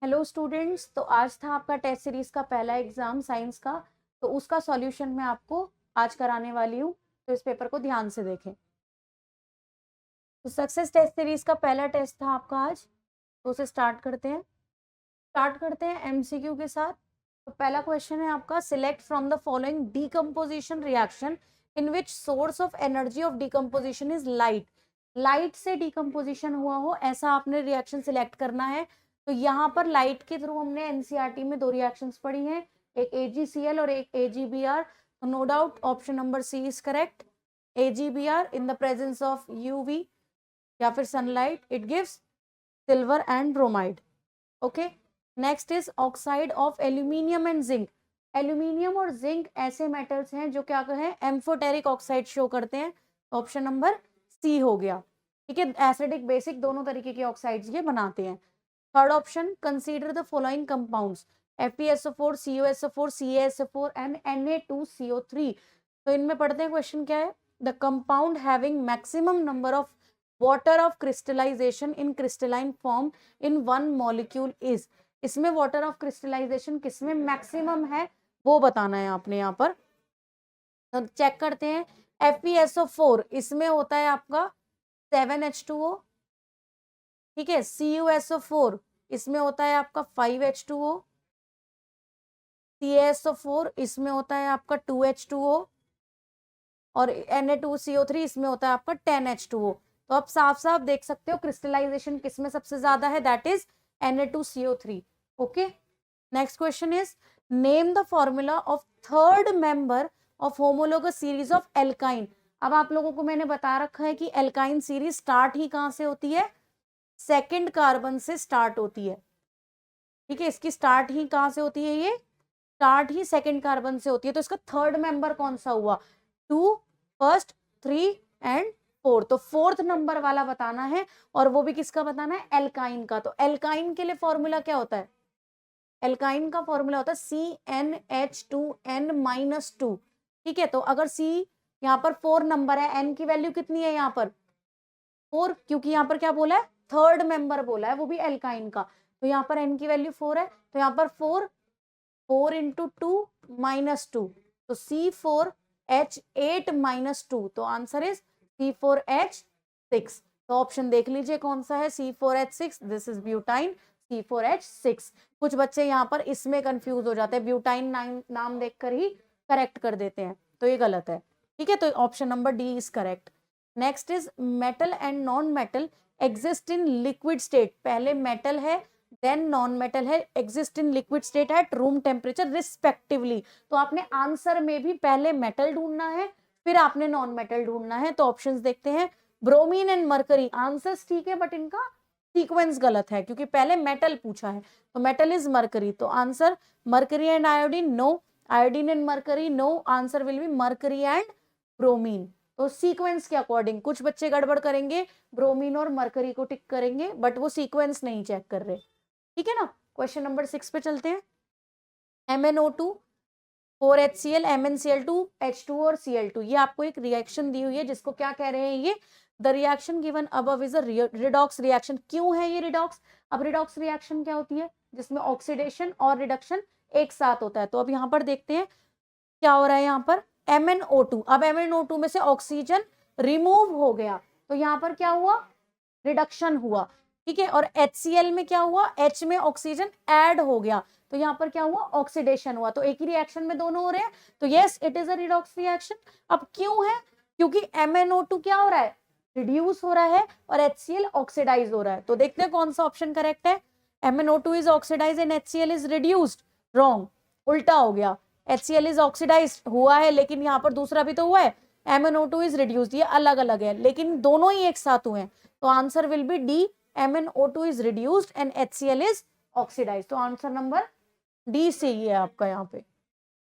Hello students, तो आज था आपका टेस्ट सीरीज का पहला एग्जाम साइंस का। तो उसका सॉल्यूशन मैं आपको आज कराने वाली हूँ, तो इस पेपर को ध्यान से देखें। तो सक्सेस टेस्ट सीरीज का पहला टेस्ट था आपका आज, तो उसे स्टार्ट करते हैं एमसीक्यू के साथ। तो पहला क्वेश्चन है आपका, select from the following decomposition reaction in which source of energy of decomposition is light. Light से डीकम्पोजिशन हुआ हो ऐसा आपने रिएक्शन सिलेक्ट करना है। तो यहाँ पर लाइट के थ्रू हमने एनसीईआरटी में दो रिएक्शंस पढ़ी हैं, एक AgCl और एक AgBr। तो no doubt option number C is correct. AgBr in the presence of UV या फिर sunlight it gives silver and bromide. Okay, next is oxide of aluminium and zinc. Aluminium और zinc ऐसे metals हैं जो क्या कहें, amphoteric oxide show करते हैं। ऑप्शन नंबर सी हो गया। ठीक है, एसिडिक बेसिक दोनों तरीके के ऑक्साइड्स ये बनाते हैं। Third option, consider the following compounds FeSO4, CuSO4, CaSO4 and Na2CO3। तो इनमें पढ़ते हैं क्वेश्चन क्या है। The compound having maximum number of water of crystallization in crystalline form in one molecule is. इसमें वाटर ऑफ क्रिस्टलाइजेशन किसमें maximum है वो बताना है आपने यहाँ पर। तो चेक करते हैं, FeSO4 इसमें होता है आपका 7H2O। ठीक है, CuSO4 इसमें होता है आपका 5H2O। CaSO4 इसमें होता है आपका 2H2O और Na2CO3 इसमें होता है आपका 10H2O। तो आप साफ साफ देख सकते हो क्रिस्टलाइजेशन किसमें सबसे ज्यादा है, that is Na2CO3। Okay, next question is, name the formula of third member of homologous series of alkyne. अब आप लोगों को मैंने बता रखा है कि एल्काइन सीरीज स्टार्ट ही कहां से होती है, सेकंड कार्बन से स्टार्ट होती है। ठीक है, इसकी स्टार्ट ही कहां से होती है, ये स्टार्ट ही सेकंड कार्बन से होती है। तो इसका थर्ड मेंबर कौन सा हुआ, 2, फर्स्ट, 3 एंड 4। तो फोर्थ नंबर वाला बताना है, और वो भी किसका बताना है, एल्काइन का। तो एल्काइन के लिए फॉर्मूला क्या होता है, एल्काइन का फॉर्मूला होता है CnH2n-2। ठीक है, तो अगर C यहाँ पर 4 नंबर है, N की वैल्यू कितनी है यहाँ पर 4, क्योंकि यहाँ पर क्या बोला है, थर्ड मेंबर बोला है, वो भी एल्काइन का। तो यहाँ पर N की वैल्यू 4 है, तो यहाँ पर 4 इंटू 2 -2, तो C4H8 - 2। तो आंसर इज C4H6। तो ऑप्शन देख लीजिए कौन सा है, C4H6, this is butyne, C4H6। कुछ बच्चे यहाँ पर इसमें कंफ्यूज हो जाते हैं, ब्यूटाइन नाम देखकर ही करेक्ट कर देते हैं, तो ये गलत है। ठीक है, तो option number D is correct. Next is, metal and non metal exist in liquid state. पहले मेटल है देन नॉन मेटल है, exist in liquid state at room temperature respectively. तो आपने आंसर में भी पहले मेटल ढूंढना है, फिर आपने नॉन मेटल ढूंढना है। तो ऑप्शंस देखते हैं, ब्रोमीन एंड मरकरी, आंसर्स ठीक है बट इनका सीक्वेंस गलत है, क्योंकि पहले मेटल पूछा है। तो मेटल इज मरकरी, तो answer mercury and iodine no, iodine and mercury no, answer will be mercury and bromine. तो सीक्वेंस के अकॉर्डिंग कुछ बच्चे गड़बड़ करेंगे, ब्रोमीन और मरकरी को टिक करेंगे, बट वो सीक्वेंस नहीं चेक कर रहे। ठीक है ना, क्वेश्चन नंबर 6 पे चलते हैं। MnO2, 4HCl, MnCl2, H2 और Cl2, ये आपको एक रिएक्शन दी हुई है जिसको क्या कह रहे हैं, ये the reaction given above is a redox reaction. क्यों है ये रिडॉक्स, अब रिडॉक्स रिएक्शन क्या होती है, जिसमें ऑक्सीडेशन और रिडक्शन एक साथ होता है। तो अब यहाँ पर देखते हैं क्या हो रहा है, यहाँ पर MnO2, अब MnO2 में से ऑक्सीजन रिमूव हो गया, तो यहाँ पर क्या हुआ, रिडक्शन हुआ। ठीक है, और HCl में क्या हुआ, H में ऑक्सीजन ऐड हो गया, तो यहाँ पर क्या हुआ, ऑक्सीडेशन हुआ। तो एक ही रिएक्शन में दोनों हो रहे हैं, तो yes it is a redox reaction. अब क्यों है, क्योंकि MnO2 क्या हो रहा है, रिड्यूस हो रहा है, और HCl ऑक्सीडाइज हो रहा है। तो देखते हैं कौन सा ऑप्शन करेक्ट है। MnO2 is oxidize and HCl is reduced, wrong, उल्टा हो गया। HCl इज ऑक्सीडाइज हुआ है, लेकिन यहाँ पर दूसरा भी तो हुआ है, MnO2 इज रिड्यूस्ड, ये अलग अलग है, लेकिन दोनों ही एक साथ हुए हैं। तो answer will B D, MnO2 is reduced and HCl is oxidized। तो आंसर नंबर डी सही है आपका, यहाँ पे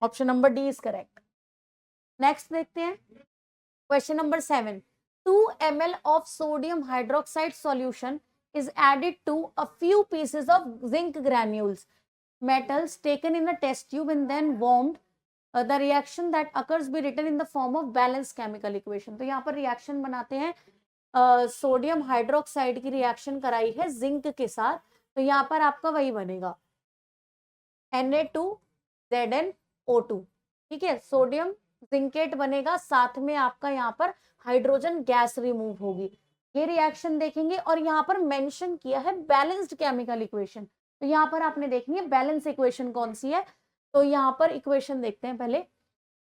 option number D is correct. Next देखते हैं question number 7। 2 ml of sodium hydroxide solution is added to a few pieces of zinc granules, metals taken in a test tube and then warmed। The reaction that occurs be written in the form of balanced chemical equation। तो यहाँ पर reaction बनाते हैं, sodium hydroxide की reaction कराई है zinc के साथ। तो यहाँ पर आपका वही बनेगा Na2ZnO2, ठीक है, सोडियम जिंकेट बनेगा, साथ में आपका यहाँ पर हाइड्रोजन गैस रिमूव होगी। ये रिएक्शन देखेंगे और यहाँ पर मेंशन किया है बैलेंस्ड केमिकल इक्वेशन, तो यहाँ पर आपने देखनी है बैलेंस इक्वेशन कौन सी है। तो यहाँ पर इक्वेशन देखते हैं पहले,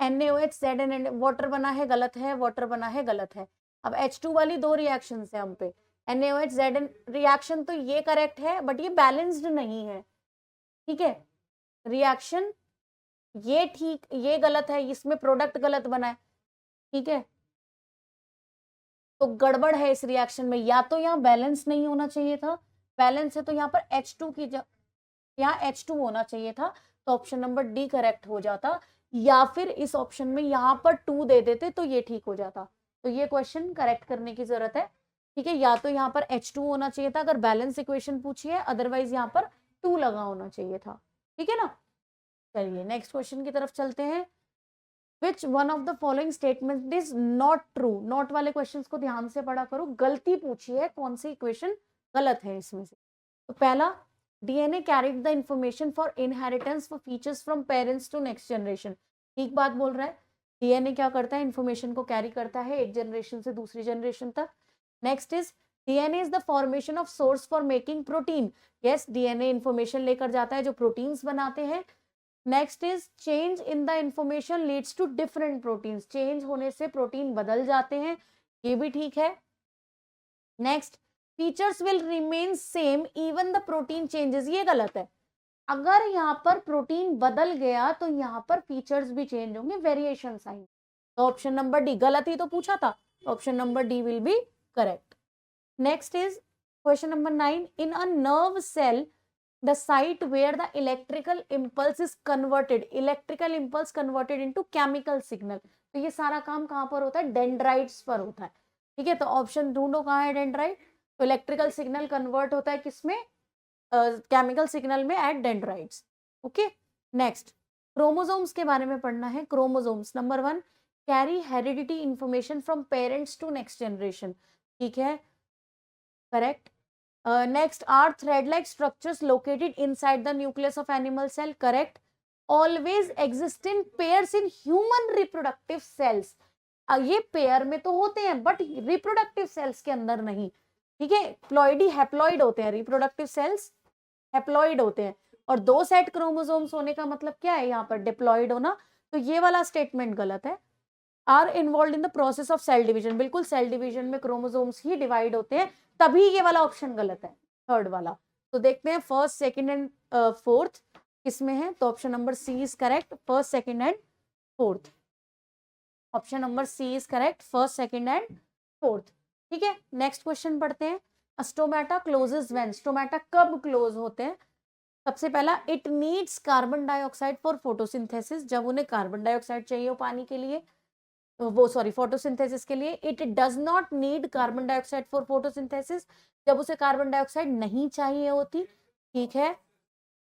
NaOH Zn वाटर बना है गलत है, वाटर बना है गलत है। अब H2 वाली दो रिएक्शन है हम पे, NaOH Zn रिएक्शन तो ये करेक्ट है बट ये बैलेंस्ड नहीं है, ठीक है, रिएक्शन ये ठीक, ये गलत है, इसमें प्रोडक्ट गलत बना है, ठीक है, तो गड़बड़ है इस रिएक्शन में, या तो यहाँ बैलेंस नहीं होना चाहिए था, बैलेंस है तो यहाँ पर H2 की यहाँ H2 होना चाहिए था, तो ऑप्शन नंबर डी करेक्ट हो जाता, या फिर इस ऑप्शन में यहाँ पर 2 दे देते तो ये ठीक हो जाता। तो ये क्वेश्चन करेक्ट करने की जरूरत है, ठीक है, या तो यहाँ पर H2 होना चाहिए था अगर बैलेंस इक्वेशन पूछी है, अदरवाइज यहाँ पर 2 लगा होना चाहिए था, ठीक है ना। चलिए नेक्स्ट क्वेश्चन की तरफ चलते हैं। Which one of the following statement is not true? Not वाले क्वेश्चंस को ध्यान से पढ़ा करो, गलती पूछी है, कौन सी इक्वेशन गलत है इसमें से। तो पहला, DNA carried the information for inheritance for features from parents to next generation, ठीक बात बोल रहा है, DNA क्या करता है, इंफॉर्मेशन को कैरी करता है एक जनरेशन से दूसरी जनरेशन तक। Next is DNA is the formation of source for making protein, yes DNA information लेकर जाता है जो प्रोटीन्स बनाते हैं। Next is change in the information leads to different proteins, change होने से प्रोटीन बदल जाते हैं, ये भी ठीक है। Next, features will remain same even the protein changes, ये गलत है, अगर यहाँ पर प्रोटीन बदल गया तो यहाँ पर फीचर्स भी चेंज होंगे, वेरिएशन साइन, तो ऑप्शन नंबर डी, गलत ही तो पूछा था, option number D will be correct. Next is question number 9, in a nerve cell the site where the electrical impulse is converted into chemical signal, तो ये सारा काम कहाँ पर होता है, डेंड्राइट्स पर होता है, ठीक है, तो ऑप्शन ढूंढो कहाँ है डेंड्राइट, तो इलेक्ट्रिकल सिग्नल कन्वर्ट होता है किसमें, केमिकल सिग्नल में at dendrites, okay. Next, chromosomes के बारे में पढ़ना है। Chromosomes number 1 carry heredity information from parents to next generation, ठीक है, correct. Next, are thread-like structures located inside the nucleus of animal cell? Correct. Always exist in pairs in human reproductive cells. ये pair में तो होते हैं but reproductive cells के अंदर नहीं, ठीक है, प्लॉइडी हैप्लॉइड होते हैं, रिप्रोडक्टिव सेल्स हैप्लॉइड होते हैं, और 2 सेट क्रोमोसोम्स होने का मतलब क्या है यहाँ पर, डिप्लॉइड होना, तो ये वाला स्टेटमेंट गलत है। Are involve in the process of cell division, बिल्कुल सेल डिवीजन में क्रोमोसोम्स ही डिवाइड होते हैं, तभी ये वाला ऑप्शन गलत है, थर्ड वाला। तो देखते हैं फर्स्ट सेकंड एंड फोर्थ किसमें है, तो option number C is correct, first second and fourth, option number C is correct, first second and fourth, ठीक है। नेक्स्ट क्वेश्चन पढ़ते हैं, स्टोमेटा क्लोजेस व्हेन, स्टोमेटा कब क्लोज होते हैं। सबसे पहला, it needs carbon dioxide for photosynthesis, जब उन्हें कार्बन डाइऑक्साइड चाहिए हो पानी के लिए, वो सॉरी फोटोसिंथेसिस के लिए। It does not need carbon dioxide for photosynthesis, जब उसे कार्बन डाइऑक्साइड नहीं चाहिए होती, ठीक है।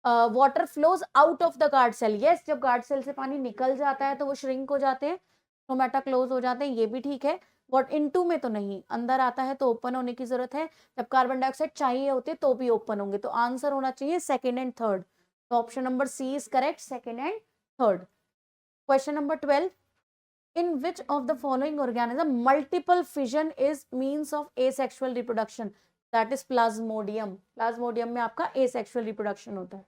Water flows out of the guard cell, yes जब गार्ड सेल से पानी निकल जाता है तो वो श्रिंक हो जाते हैं, स्टोमेटा क्लोज हो जाते हैं, ये भी ठीक है। वॉट इनटू में तो नहीं, अंदर आता है तो ओपन होने की जरूरत है, जब कार्बन डाइऑक्साइड चाहिए होते तो भी ओपन होंगे, तो आंसर होना चाहिए सेकेंड एंड थर्ड, तो option number C is correct, second and third. Question number 12, in which of the following organism multiple fission is means of asexual reproduction, that is plasmodium, plasmodium में आपका asexual reproduction होता है,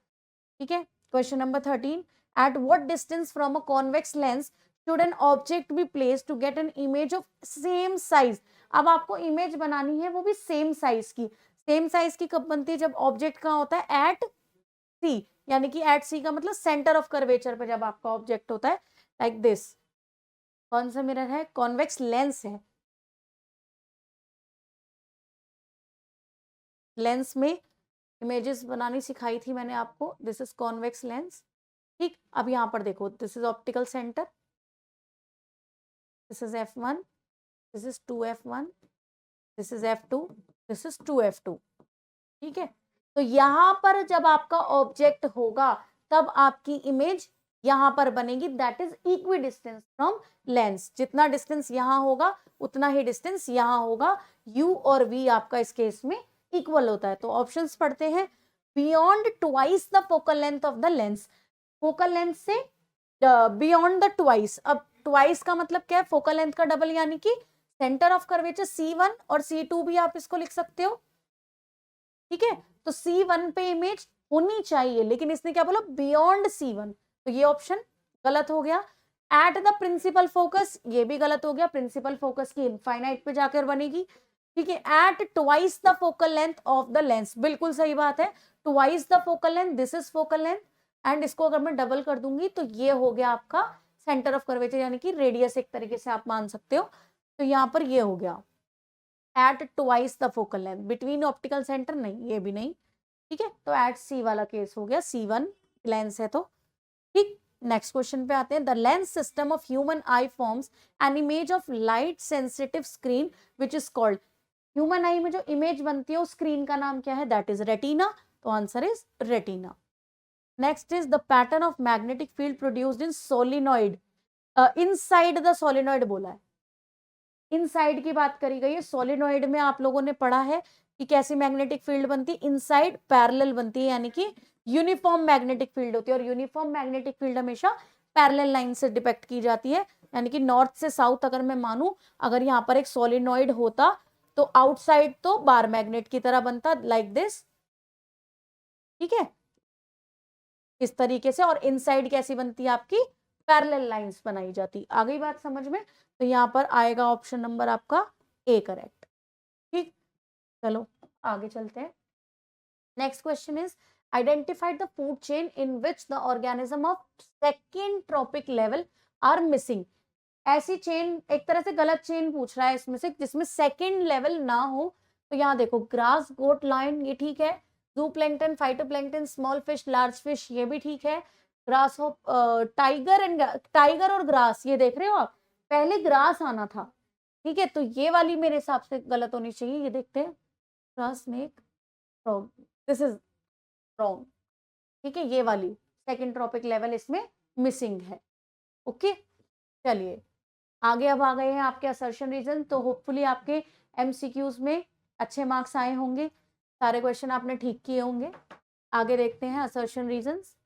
ठीक है। Question number 13, at what distance from a convex lens should an object be placed to get an image of same size, अब आपको image बनानी है वो भी सेम साइज की, सेम साइज की कब बनती है, जब ऑब्जेक्ट कहाँ होता है, एट सी, यानी कि एट सी का मतलब सेंटर ऑफ कर्वेचर पे जब आपका ऑब्जेक्ट होता है, लाइक दिस, कौन सा मिरर है, कॉन्वेक्स लेंस है, लेंस में इमेजेस बनानी सिखाई थी मैंने आपको, दिस इज कॉन्वेक्स लेंस, ठीक। अब यहाँ पर देखो, this is optical centre, this is F1, this is 2F1, this is F2, this is 2F2, ठीक है। तो यहाँ पर जब आपका ऑब्जेक्ट होगा तब आपकी इमेज यहाँ पर बनेगी, that is equi distance from lens, जितना डिस्टेंस यहाँ होगा उतना ही डिस्टेंस यहाँ होगा, U और V आपका इस केस में इक्वल होता है। तो ऑप्शंस पढ़ते हैं, beyond twice the focal length of the lens, focal length से बियॉन्ड द ट्वाइस। अब ट्वाइस का मतलब क्या है, फोकल लेंथ का डबल, यानी कि सेंटर ऑफ कर्वेचर C1 और C2 भी आप इसको लिख सकते हो, ठीक है। तो C1 पे इमेज होनी चाहिए, लेकिन इसने क्या बोला, बियॉन्ड C1, तो ये ऑप्शन गलत हो गया। एट द प्रिंसिपल फोकस, ये भी गलत हो गया, प्रिंसिपल फोकस की इनफाइनाइट पे जाकर बनेगी, ठीक है। At twice the focal length of the lens, बिल्कुल सही बात है, twice the focal length, this is focal length, and इसको अगर मैं डबल कर दूंगी तो ये हो गया आपका सेंटर ऑफ कर्वेचर, यानी कि रेडियस एक तरीके से आप मान सकते हो। तो यहाँ पर ये हो गया at twice the focal length, between optical centre नहीं, ये भी नहीं, ठीक है। तो एट C वाला केस हो गया, C1 लेंस है तो ठीक। नेक्स्ट क्वेश्चन पे आते हैं। The lens system of human I forms an image of light sensitive screen which is called, human आई में जो इमेज बनती है उस स्क्रीन का नाम क्या है, दैट इज रेटिना, तो answer is retina. Next is the pattern of magnetic field produced in solenoid, inside the solenoid बोला है, इनसाइड की बात करी गई है। सोलिनॉइड में आप लोगों ने पढ़ा है कि कैसी मैग्नेटिक फील्ड बनती है, इनसाइड पैरेलल बनती है, यानी कि यूनिफॉर्म मैग्नेटिक फील्ड होती है, और यूनिफॉर्म मैग्नेटिक फील्ड हमेशा पैरेलल लाइन से डिपेक्ट की जाती है, यानी कि नॉर्थ से साउथ अगर मैं मानूं, अगर यहाँ पर एक सोलिनॉइड होता तो आउटसाइड तो बार मैग्नेट की तरह बनता, लाइक दिस, ठीक है, इस तरीके से, और इनसाइड कैसी बनती है आपकी, पैरेलल लाइंस बनाई जाती। आ गई बात समझ में, तो यहाँ पर आएगा ऑप्शन नंबर आपका ए करेक्ट, ठीक। चलो आगे चलते हैं। Next question is identified the food chain in which the organism of second trophic level are missing, ऐसी चेन, एक तरह से गलत चेन पूछ रहा है इसमें से, जिसमें सेकेंड लेवल ना हो। तो यहाँ देखो, ग्रास, गोट, लायन, ये ठीक है, जू plankton, phytoplankton, small fish, large fish, ये भी ठीक है, ग्रास हो, टाइगर और ग्रास, ये देख रहे हो आप, पहले ग्रास आना था, ठीक है, तो ये वाली मेरे हिसाब से गलत होनी चाहिए। ये देखते हैं, grass, snake, frog, this is wrong, ठीक है, ये वाली सेकेंड ट्रॉपिक लेवल इसमें मिसिंग है, ओके। चलिए आगे, अब आ गए हैं आपके असर्शन रीजन, तो होपफुली आपके MCQs में अच्छे मार्क्स आए होंगे, सारे क्वेश्चन आपने ठीक किए होंगे। आगे देखते हैं assertion reasons.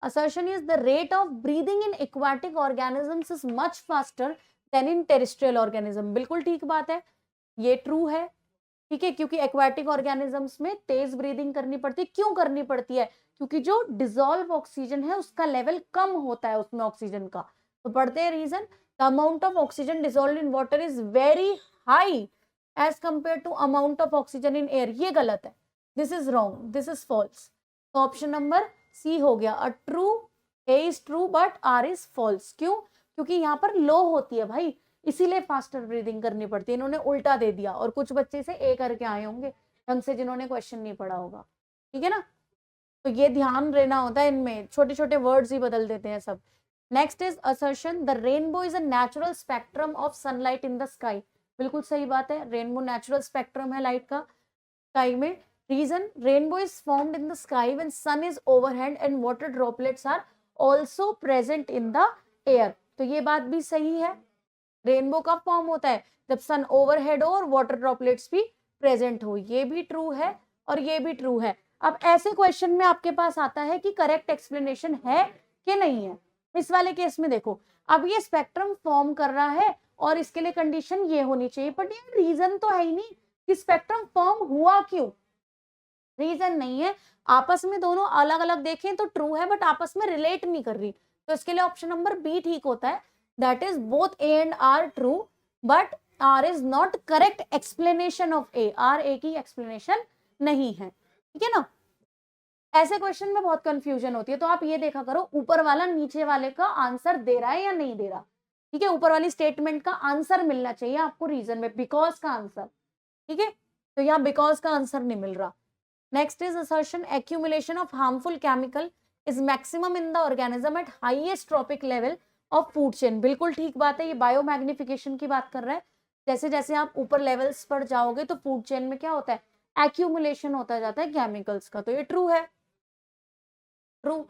Assertion is the rate of breathing in aquatic organisms is much faster then in terrestrial organism, बिल्कुल ठीक बात है, ये ट्रू है, ठीक है, क्योंकि एक्वाटिक ऑर्गेनिजम्स में तेज ब्रीदिंग करनी पड़ती है। क्यों करनी पड़ती है, क्योंकि जो डिसॉल्व ऑक्सीजन है उसका लेवल कम होता है उसमें ऑक्सीजन का। तो पढ़ते हैं reason, the amount of oxygen dissolved in water is very high as compare to amount of oxygen in air, ये गलत है, this is wrong, this is false. तो ऑप्शन नंबर सी हो गया a true, A is true but R is false. क्यों, क्योंकि यहाँ पर लो होती है भाई, इसीलिए फास्टर ब्रीदिंग करनी पड़ती है, इन्होंने उल्टा दे दिया, और कुछ बच्चे से ए करके आए होंगे ढंग से, जिन्होंने क्वेश्चन नहीं पढ़ा होगा, ठीक है ना, तो ये ध्यान रहना होता है, इनमें छोटे छोटे वर्ड्स ही बदल देते हैं सब। Next is assertion the rainbow is a natural spectrum of sunlight in the sky, बिल्कुल सही बात है, रेनबो नेचुरल स्पेक्ट्रम है लाइट का स्काई में। Reason, rainbow is formed in the sky when sun is overhead and water droplets are also present in the air, तो ये बात भी सही है, रेनबो कब फॉर्म होता है, जब सन ओवरहेड हो और वाटर ड्रॉपलेट्स भी प्रेजेंट हो, ये भी ट्रू है और ये भी ट्रू है। अब ऐसे क्वेश्चन में आपके पास आता है कि करेक्ट एक्सप्लेनेशन है कि नहीं है। इस वाले केस में देखो, अब ये स्पेक्ट्रम फॉर्म कर रहा है और इसके लिए कंडीशन ये होनी चाहिए, बट ये रीजन तो है ही नहीं कि स्पेक्ट्रम फॉर्म हुआ क्यों, रीजन नहीं है, आपस में दोनों अलग अलग देखें तो ट्रू है, बट आपस में रिलेट नहीं कर रही, तो इसके लिए ऑप्शन नंबर बी ठीक होता है, that is both A and R true but R is not correct explanation of A, R A की एक्सप्लेनेशन नहीं है, ठीक है ना। ऐसे क्वेश्चन में बहुत कंफ्यूजन होती है, तो आप ये देखा करो ऊपर वाला नीचे वाले का आंसर दे रहा है या नहीं दे रहा, ठीक है, ऊपर वाली स्टेटमेंट का आंसर मिलना चाहिए आपको रीजन में, बिकॉज का आंसर, ठीक है, तो यहाँ बिकॉज का आंसर नहीं मिल रहा। Next is assertion accumulation of harmful chemical is maximum in the organism at highest tropic level of food chain, बिल्कुल ठीक बात है, ये बायोमैग्निफिकेशन की बात कर रहा है, जैसे जैसे आप ऊपर लेवल्स पर जाओगे तो फूड चेन में क्या होता है, एक्यूमुलेशन होता जाता है केमिकल्स का, तो ये ट्रू है, ट्रू।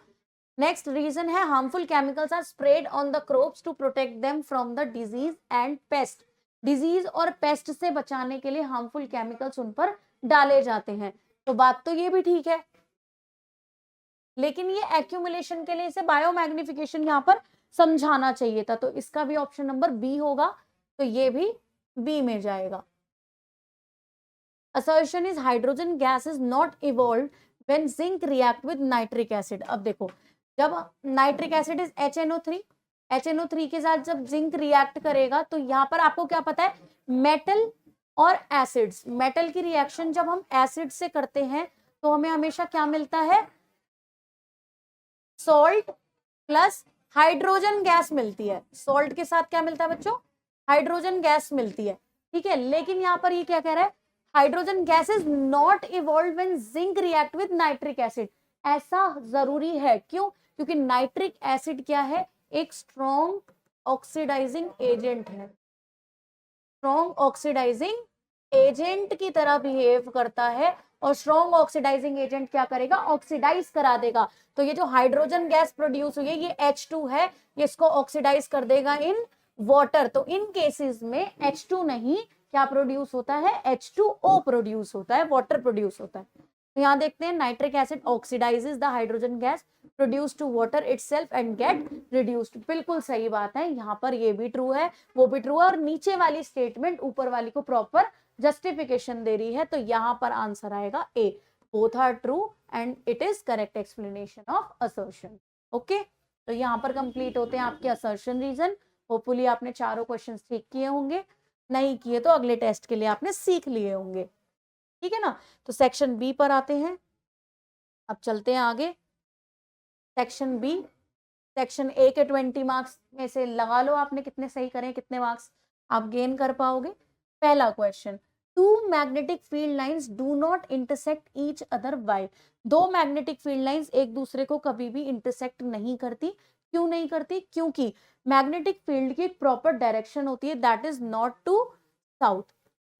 नेक्स्ट रीजन है harmful chemicals are spread on the crops to protect them from the disease and pest, disease और पेस्ट से बचाने के लिए हार्मफुल केमिकल्स उन पर डाले जाते हैं, तो बात तो ये भी ठीक है, लेकिन ये एक्यूमुलेशन के लिए इसे बायोमैग्निफिकेशन यहाँ पर समझाना चाहिए था, तो इसका भी ऑप्शन नंबर बी होगा, तो ये भी बी में जाएगा। assertion is hydrogen gas is not evolved when zinc react with nitric acid। अब देखो, जब nitric acid is HNO3, HNO3 के साथ जब जिंक रिएक्ट करेगा, तो यहाँ पर आपको क्या पता है, मेटल और एसिड्स, मेटल की रिएक्शन जब हम एसिड से करते हैं तो हमें हमेशा क्या मिलता है, सॉल्ट प्लस हाइड्रोजन गैस मिलती है। सॉल्ट के साथ क्या मिलता है बच्चों, हाइड्रोजन गैस मिलती है, ठीक है। लेकिन यहाँ पर ये क्या कह रहा है, hydrogen gas is not evolve when zinc react with nitric acid. ऐसा जरूरी है, क्यों, क्योंकि नाइट्रिक एसिड क्या है, एक स्ट्रॉन्ग ऑक्सीडाइजिंग एजेंट है, स्ट्रॉन्ग ऑक्सीडाइजिंग एजेंट की तरह बिहेव करता है, और स्ट्रॉन्ग ऑक्सीडाइजिंग एजेंट क्या करेगा, ऑक्सीडाइज करा देगा। तो ये जो हाइड्रोजन गैस प्रोड्यूस हुई है, ये H2 है, ये इसको ऑक्सीडाइज कर देगा इन वाटर। तो इन केसेस में H2 नहीं, क्या प्रोड्यूस होता है, H2O प्रोड्यूस होता है, वाटर प्रोड्यूस होता है। तो यहाँ देखते हैं, nitric acid oxidizes the hydrogen gas produce to water itself and get reduced. बिल्कुल सही बात है, यहाँ पर ये भी ट्रू है, वो भी ट्रू है, और नीचे वाली स्टेटमेंट ऊपर वाली को प्रॉपर जस्टिफिकेशन दे रही है, तो यहाँ पर आंसर आएगा A, both are true and it is correct explanation of assertion. Okay, तो यहाँ पर कंप्लीट होते हैं आपके असर्शन रीजन। होपफुली आपने चारों क्वेश्चंस ठीक किए होंगे, नहीं किए तो अगले टेस्ट के लिए आपने सीख लिए होंगे, ठीक है ना। तो सेक्शन बी पर आते हैं, अब चलते हैं आगे। सेक्शन बी, सेक्शन ए के 20 मार्क्स में से लगा लो आपने कितने सही करें, कितने मार्क्स आप गेन कर पाओगे। पहला question, two magnetic field lines do not intersect each other by. दो मैग्नेटिक फील्ड लाइंस एक दूसरे को कभी भी इंटरसेक्ट नहीं करती। क्यों नहीं करती, क्योंकि मैग्नेटिक फील्ड की एक प्रॉपर डायरेक्शन होती है, that is north to south,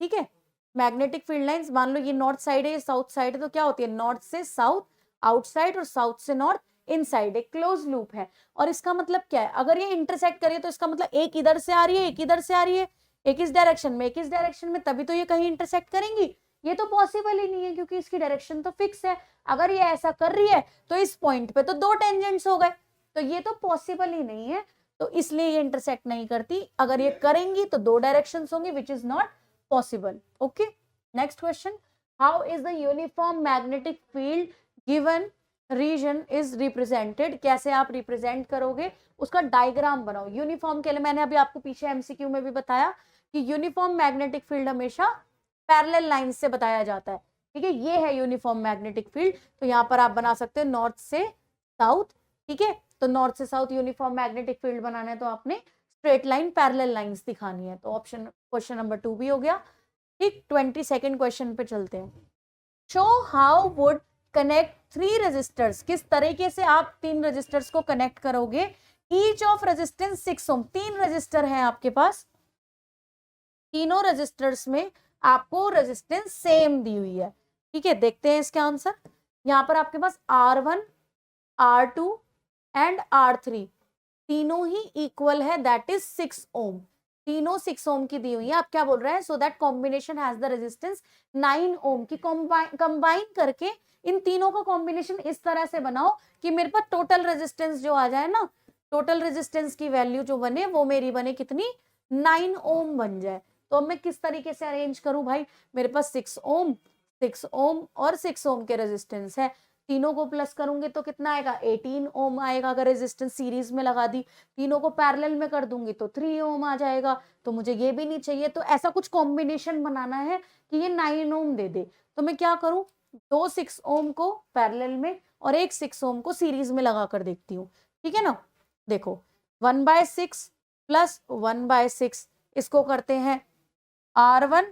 ठीक है। मैग्नेटिक फील्ड लाइंस, मान लो ये नॉर्थ साइड है, ये साउथ साइड है, तो क्या होती है, नॉर्थ से साउथ आउटसाइड और साउथ से नॉर्थ इनसाइड, एक क्लोज लूप है। और इसका मतलब क्या है, अगर ये इंटरसेक्ट करिए तो इसका मतलब एक इधर से आ रही है, एक इधर से आ रही है, एक इस डायरेक्शन में, एक इस डायरेक्शन में, तभी तो ये कहीं इंटरसेक्ट करेंगी। ये तो पॉसिबल ही नहीं है, क्योंकि इसकी डायरेक्शन तो फिक्स है। अगर ये ऐसा कर रही है तो इस पॉइंट पे तो दो टेंजेंट्स हो गए, तो ये तो पॉसिबल ही नहीं है, तो इसलिए ये इंटरसेक्ट नहीं करती। अगर ये करेंगी तो दो डायरेक्शंस होंगी, which is not possible. Okay, next question, how is the uniform magnetic field given region is represented. कैसे आप रिप्रेजेंट करोगे, उसका डायग्राम बनाओ। यूनिफॉर्म के लिए मैंने अभी आपको पीछे एमसीक्यू में भी बताया कि यूनिफॉर्म मैग्नेटिक फील्ड हमेशा पैरेलल लाइन से बताया जाता है, ठीक है। ये है यूनिफॉर्म मैग्नेटिक फील्ड, तो यहाँ पर आप बना सकते हो नॉर्थ से साउथ, ठीक है। तो नॉर्थ से साउथ यूनिफॉर्म मैग्नेटिक फील्ड बनाना है, तो आपने स्ट्रेट लाइन पैरेलल लाइंस दिखानी है। तो ऑप्शन क्वेश्चन नंबर 2 भी हो गया, ठीक। 22nd क्वेश्चन पे चलते हैं। Show how would connect 3 resistors. किस तरीके से आप 3 रेजिस्टर्स को कनेक्ट करोगे। Each of resistance 6 ohm. 3 resistor हैं आपके पास, तीनों रेजिस्टर्स में आपको रेजिस्टेंस सेम दी हुई है, ठीक है। देखते हैं इसका आंसर। यहाँ पर आपके पास R1, R2 एंड R3 तीनों ही इक्वल है, दैट इज 6 ओम। तीनों 6 ओम की दी हुई है। आप क्या बोल रहे हैं, so that combination has the resistance 9 ओम की। कंबाइन करके इन तीनों का कॉम्बिनेशन इस तरह से बनाओ कि मेरे पास टोटल रेजिस्टेंस जो आ जाए ना, टोटल रेजिस्टेंस की वैल्यू जो बने वो मेरी बने कितनी, 9 ओम बन जाए। तो अब मैं किस तरीके से अरेंज करूं भाई, मेरे पास 6 ओम, 6 ओम और 6 ओम के रेजिस्टेंस है, तीनों को प्लस करूंगी तो कितना आएगा, 18 ओम आएगा। अगर रेजिस्टेंस सीरीज में लगा दी, तीनों को पैरेलल में कर दूंगी तो 3 ओम आ जाएगा। तो मुझे ये भी नहीं चाहिए, तो ऐसा कुछ कॉम्बिनेशन बनाना है कि ये 9 ओम दे दे। तो मैं क्या करूं, 2 6 ओम को पैरेलल में और एक 6 ओम को सीरीज में लगा कर देखती हूँ, ठीक है ना। देखो 1/6 प्लस 1/6, इसको करते हैं R1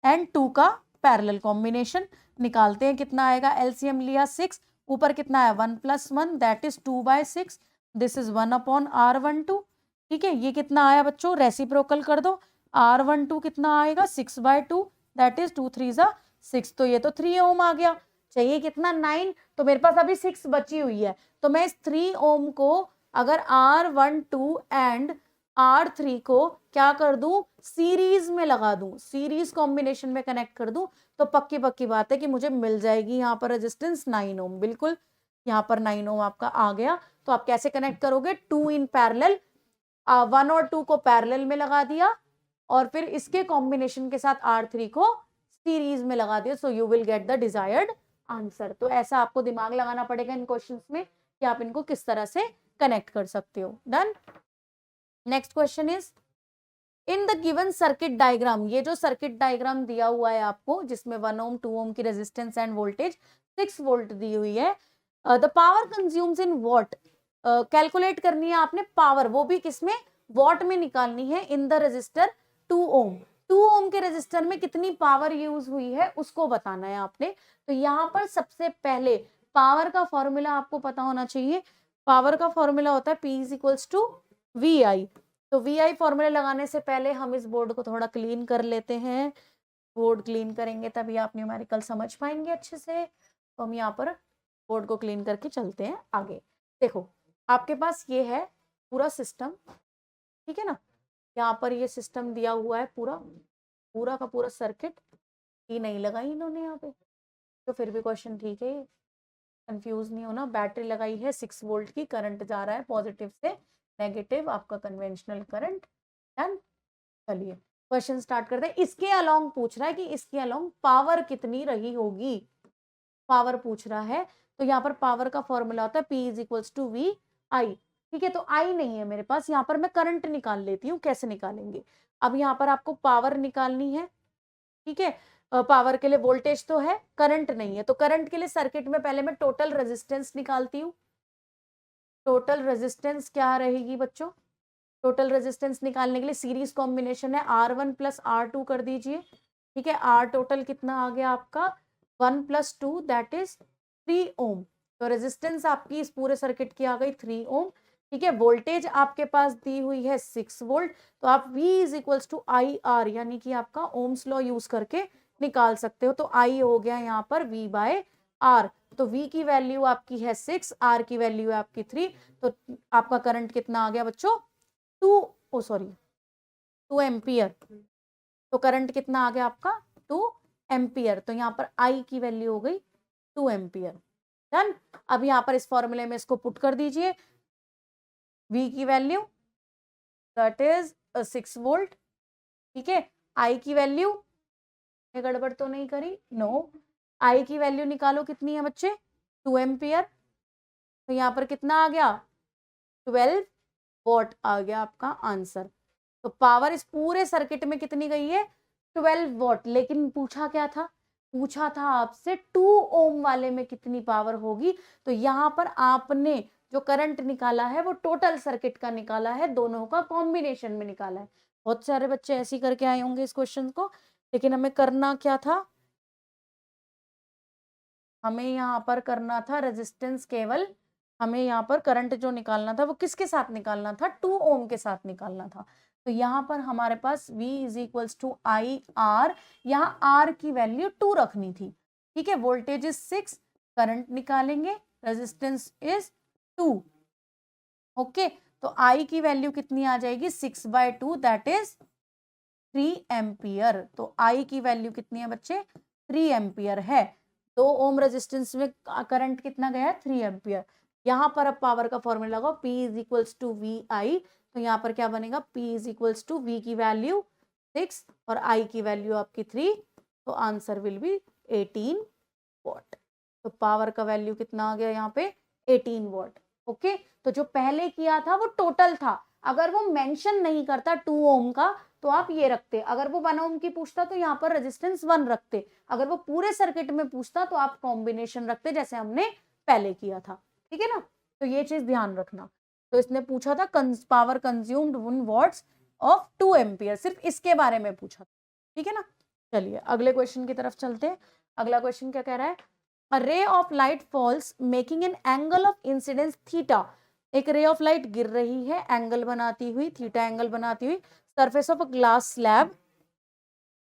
एंड 2 का पैरेलल कॉम्बिनेशन, निकालते हैं कितना आएगा। एलसीएम लिया 6, ऊपर कितना है 1 + 1 that is 2/6, this is 1/R12, ठीक है। ये कितना आया बच्चों, रेसिप्रोकल कर दो, R12 कितना आएगा 6/2 दैट इज 2 3 = 6, तो ये तो 3 ओम आ गया। चाहिए कितना 9, तो मेरे पास अभी 6 बची हुई है, तो मैं इस 3 ओम को अगर R12 एंड R3 को क्या कर दूं, सीरीज में लगा दूं, सीरीज कॉम्बिनेशन में कनेक्ट कर दूं, तो पक्की पक्की बात है कि मुझे मिल जाएगी यहाँ पर रेजिस्टेंस 9 ओम। बिल्कुल यहाँ पर 9 ओम आपका आ गया। तो आप कैसे कनेक्ट करोगे, 2 इन पैरेलल, 1 और 2 को पैरेलल में लगा दिया और फिर इसके कॉम्बिनेशन के साथ R3 को सीरीज में लगा दिया, so you will get the desired answer. तो ऐसा आपको दिमाग लगाना पड़ेगा इन क्वेश्चंस में कि आप इनको किस तरह से कनेक्ट कर सकते हो। Done. Next question is in the given circuit diagram, ये जो सर्किट डायग्राम दिया हुआ है आपको जिसमें 1 ओम 2 ओम की रेजिस्टेंस एंड वोल्टेज 6 वोल्ट दी हुई है, the power consumes in what, calculate करनी है आपने पावर, वो भी किसमें, वॉट में निकालनी है। इन द रेजिस्टर 2 ओम, 2 ओम के रेजिस्टर में कितनी पावर यूज हुई है उसको बताना है आपने। तो यहाँ पर सबसे पहले पावर का फॉर्मूला आपको पता होना चाहिए। पावर का फॉर्मूला होता है P is equals to VI। तो VI फॉर्मूले लगाने से पहले हम इस बोर्ड को थोड़ा क्लीन कर लेते हैं। बोर्ड क्लीन करेंगे तभी आप न्यूमेरिकल समझ पाएंगे अच्छे से। तो हम यहाँ पर बोर्ड को क्लीन करके चलते हैं आगे। देखो आपके पास ये है पूरा सिस्टम, ठीक है ना, यहाँ पर ये सिस्टम दिया हुआ है पूरा पूरा का पूरा सर्किट। ये नहीं लगाई इन्होंने यहाँ पे, तो फिर भी क्वेश्चन ठीक है, कंफ्यूज नहीं होना। बैटरी लगाई है 6 वोल्ट की, करंट जा रहा है पॉजिटिव से नेगेटिव, आपका कन्वेंशनल करंट। डन। चलिए क्वेश्चन स्टार्ट करते हैं। इसके अलोंग पूछ रहा है कि इसके अलोंग पावर कितनी रही होगी, पावर पूछ रहा है। तो यहाँ पर पावर का फॉर्मूला होता है P is equals to VI। ठीक है, तो I नहीं है मेरे पास, यहाँ पर मैं करंट निकाल लेती हूँ। कैसे निकालेंगे, अब यहाँ पर आपको पावर निकालनी है, ठीक है। पावर के लिए वोल्टेज तो है, करंट नहीं है, तो करंट के लिए सर्किट में पहले मैं टोटल रेजिस्टेंस निकालती हूँ। टोटल रेजिस्टेंस क्या रहेगी बच्चों, टोटल रेजिस्टेंस निकालने के लिए सीरीज कॉम्बिनेशन है R1 प्लस R2 कर दीजिए, ठीक है। R टोटल कितना आ गया आपका 1 प्लस 2 दैट इज 3 ओम। तो रेजिस्टेंस आपकी इस पूरे सर्किट की आ गई 3 ओम, ठीक है। वोल्टेज आपके पास दी हुई है 6 वोल्ट, तो आप V is equals to IR यानी कि आपका ओम्स लॉ यूज करके निकाल सकते हो। तो I हो गया यहाँ पर V बाय R। तो V की वैल्यू आपकी है 6, R की वैल्यू है आपकी 3, तो आपका करंट कितना आ गया बच्चों 2 एम्पियर। तो करंट कितना आ गया आपका 2 एम्पियर। तो यहाँ पर I की वैल्यू हो गई 2 एम्पियर। डन। अब यहाँ पर इस फॉर्मूले में इसको पुट कर दीजिए, V की वैल्यू दैट इज 6 वोल्ट, ठीक है। I की वैल्यू, गड़बड़ तो नहीं करी, नो। I की वैल्यू निकालो कितनी है बच्चे 2 एम्पियर। तो यहाँ पर कितना आ गया 12 वॉट आ गया आपका आंसर। तो पावर इस पूरे सर्किट में कितनी गई है 12 वॉट। लेकिन पूछा क्या था, पूछा था आपसे 2 ओम वाले में कितनी पावर होगी। तो यहाँ पर आपने जो करंट निकाला है वो टोटल सर्किट का निकाला है, दोनों का कॉम्बिनेशन में निकाला है। बहुत सारे बच्चे ऐसे ही करके आए होंगे इस क्वेश्चन को, लेकिन हमें करना क्या था, हमें यहाँ पर करना था रेजिस्टेंस केवल, हमें यहाँ पर करंट जो निकालना था वो किसके साथ निकालना था 2 ओम के साथ निकालना था। तो यहाँ पर हमारे पास V is equals to IR, यहाँ R की वैल्यू 2 रखनी थी, ठीक है। वोल्टेज इज 6, करंट निकालेंगे, रेजिस्टेंस इज 2, ओके। तो I की वैल्यू कितनी आ जाएगी 6/2 दैट इज 3 एम्पियर। तो I की वैल्यू कितनी है बच्चे 3 एम्पियर है। 2 ओम रेजिस्टेंस में करंट कितना गया है 3 एम्पियर। यहाँ पर अब पावर का फॉर्मूला लगाओ P is equals to VI। तो यहाँ पर क्या बनेगा P is equals to V की वैल्यू 6 और I की वैल्यू आपकी 3, तो आंसर विल बी 18 वॉट। तो पावर का वैल्यू कितना आ गया यहाँ पे 18 वॉट, ओके। तो जो पहले किया था वो टोटल था, अगर वो मेंशन नहीं करता 2 ओम का तो आप ये रखते, अगर वो 1 ओम की पूछता तो यहाँ पर रेजिस्टेंस 1 रखते, अगर वो पूरे सर्किट में पूछता तो आप कॉम्बिनेशन रखते जैसे हमने पहले किया था, ठीक है ना। तो ये चीज ध्यान रखना। तो इसने पूछा था power consumed 1 watts of 2 ampere, सिर्फ इसके बारे में पूछा, ठीक है ना। चलिए अगले क्वेश्चन की तरफ चलते हैं। अगला क्वेश्चन क्या कह रहा है, a ray of light falls making an angle of incidence theta. एक रे ऑफ लाइट गिर रही है एंगल बनाती हुई, थीटा एंगल बनाती हुई, surface of a glass slab,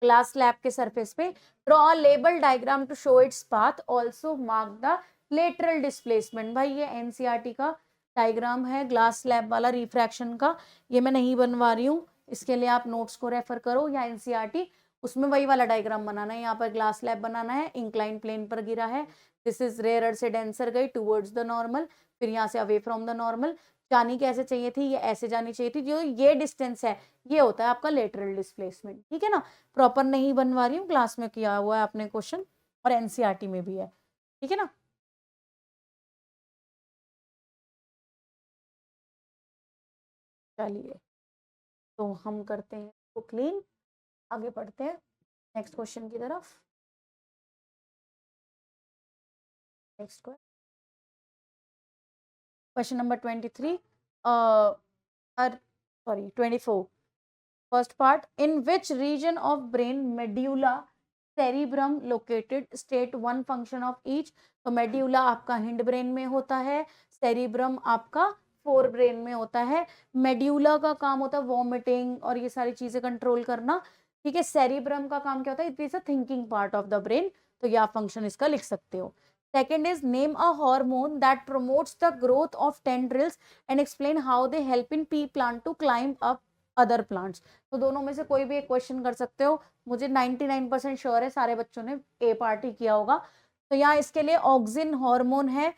glass slab के सरफेस पे। Draw a label diagram to show its path, also mark the lateral displacement. भाई ये एनसीईआरटी का डायग्राम है ग्लास स्लैब वाला रिफ्रैक्शन का, ये मैं नहीं बनवा रही हूँ, इसके लिए आप नोट्स को रेफर करो या एनसीईआरटी, उसमें वही वाला डायग्राम बनाना है। यहाँ पर ग्लास स्लैब बनाना है, इंक्लाइन प्लेन पर गिरा है, दिस इज रेयर से डेंसर गई टूवर्ड्स द नॉर्मल, फिर यहाँ से अवे फ्रॉम द नॉर्मल, जानी कैसे चाहिए थी, ये ऐसे जानी चाहिए थी, जो ये डिस्टेंस है ये होता है आपका लेटरल डिस्प्लेसमेंट, ठीक है ना। प्रॉपर नहीं बनवा रही हूँ, क्लास में किया हुआ है आपने क्वेश्चन और एनसीईआरटी में भी है, ठीक है ना। चलिए तो हम करते हैं तो क्लीन, आगे बढ़ते हैं नेक्स्ट क्वेश्चन की तरफ। Next question number 23 sorry 24, first part, in which region of brain medulla cerebrum located, state one function of each। तो medulla आपका हिंड ब्रेन में होता है, cerebrum आपका फोर ब्रेन में होता है। मेड्यूला का काम होता है वॉमिटिंग और ये सारी चीजें कंट्रोल करना, ठीक है। सेरिब्रम का काम क्या होता है, it is a thinking part of the brain, तो यह फंक्शन इसका लिख सकते हो। Second is name a hormone that promotes the growth of tendrils and explain how they help in pea plant to climb up other plants. तो दोनों में से कोई भी एक क्वेश्चन कर सकते हो, मुझे 99% श्योर है सारे बच्चों ने ए पार्ट ही किया होगा। तो यहाँ इसके लिए ऑक्सिन हार्मोन है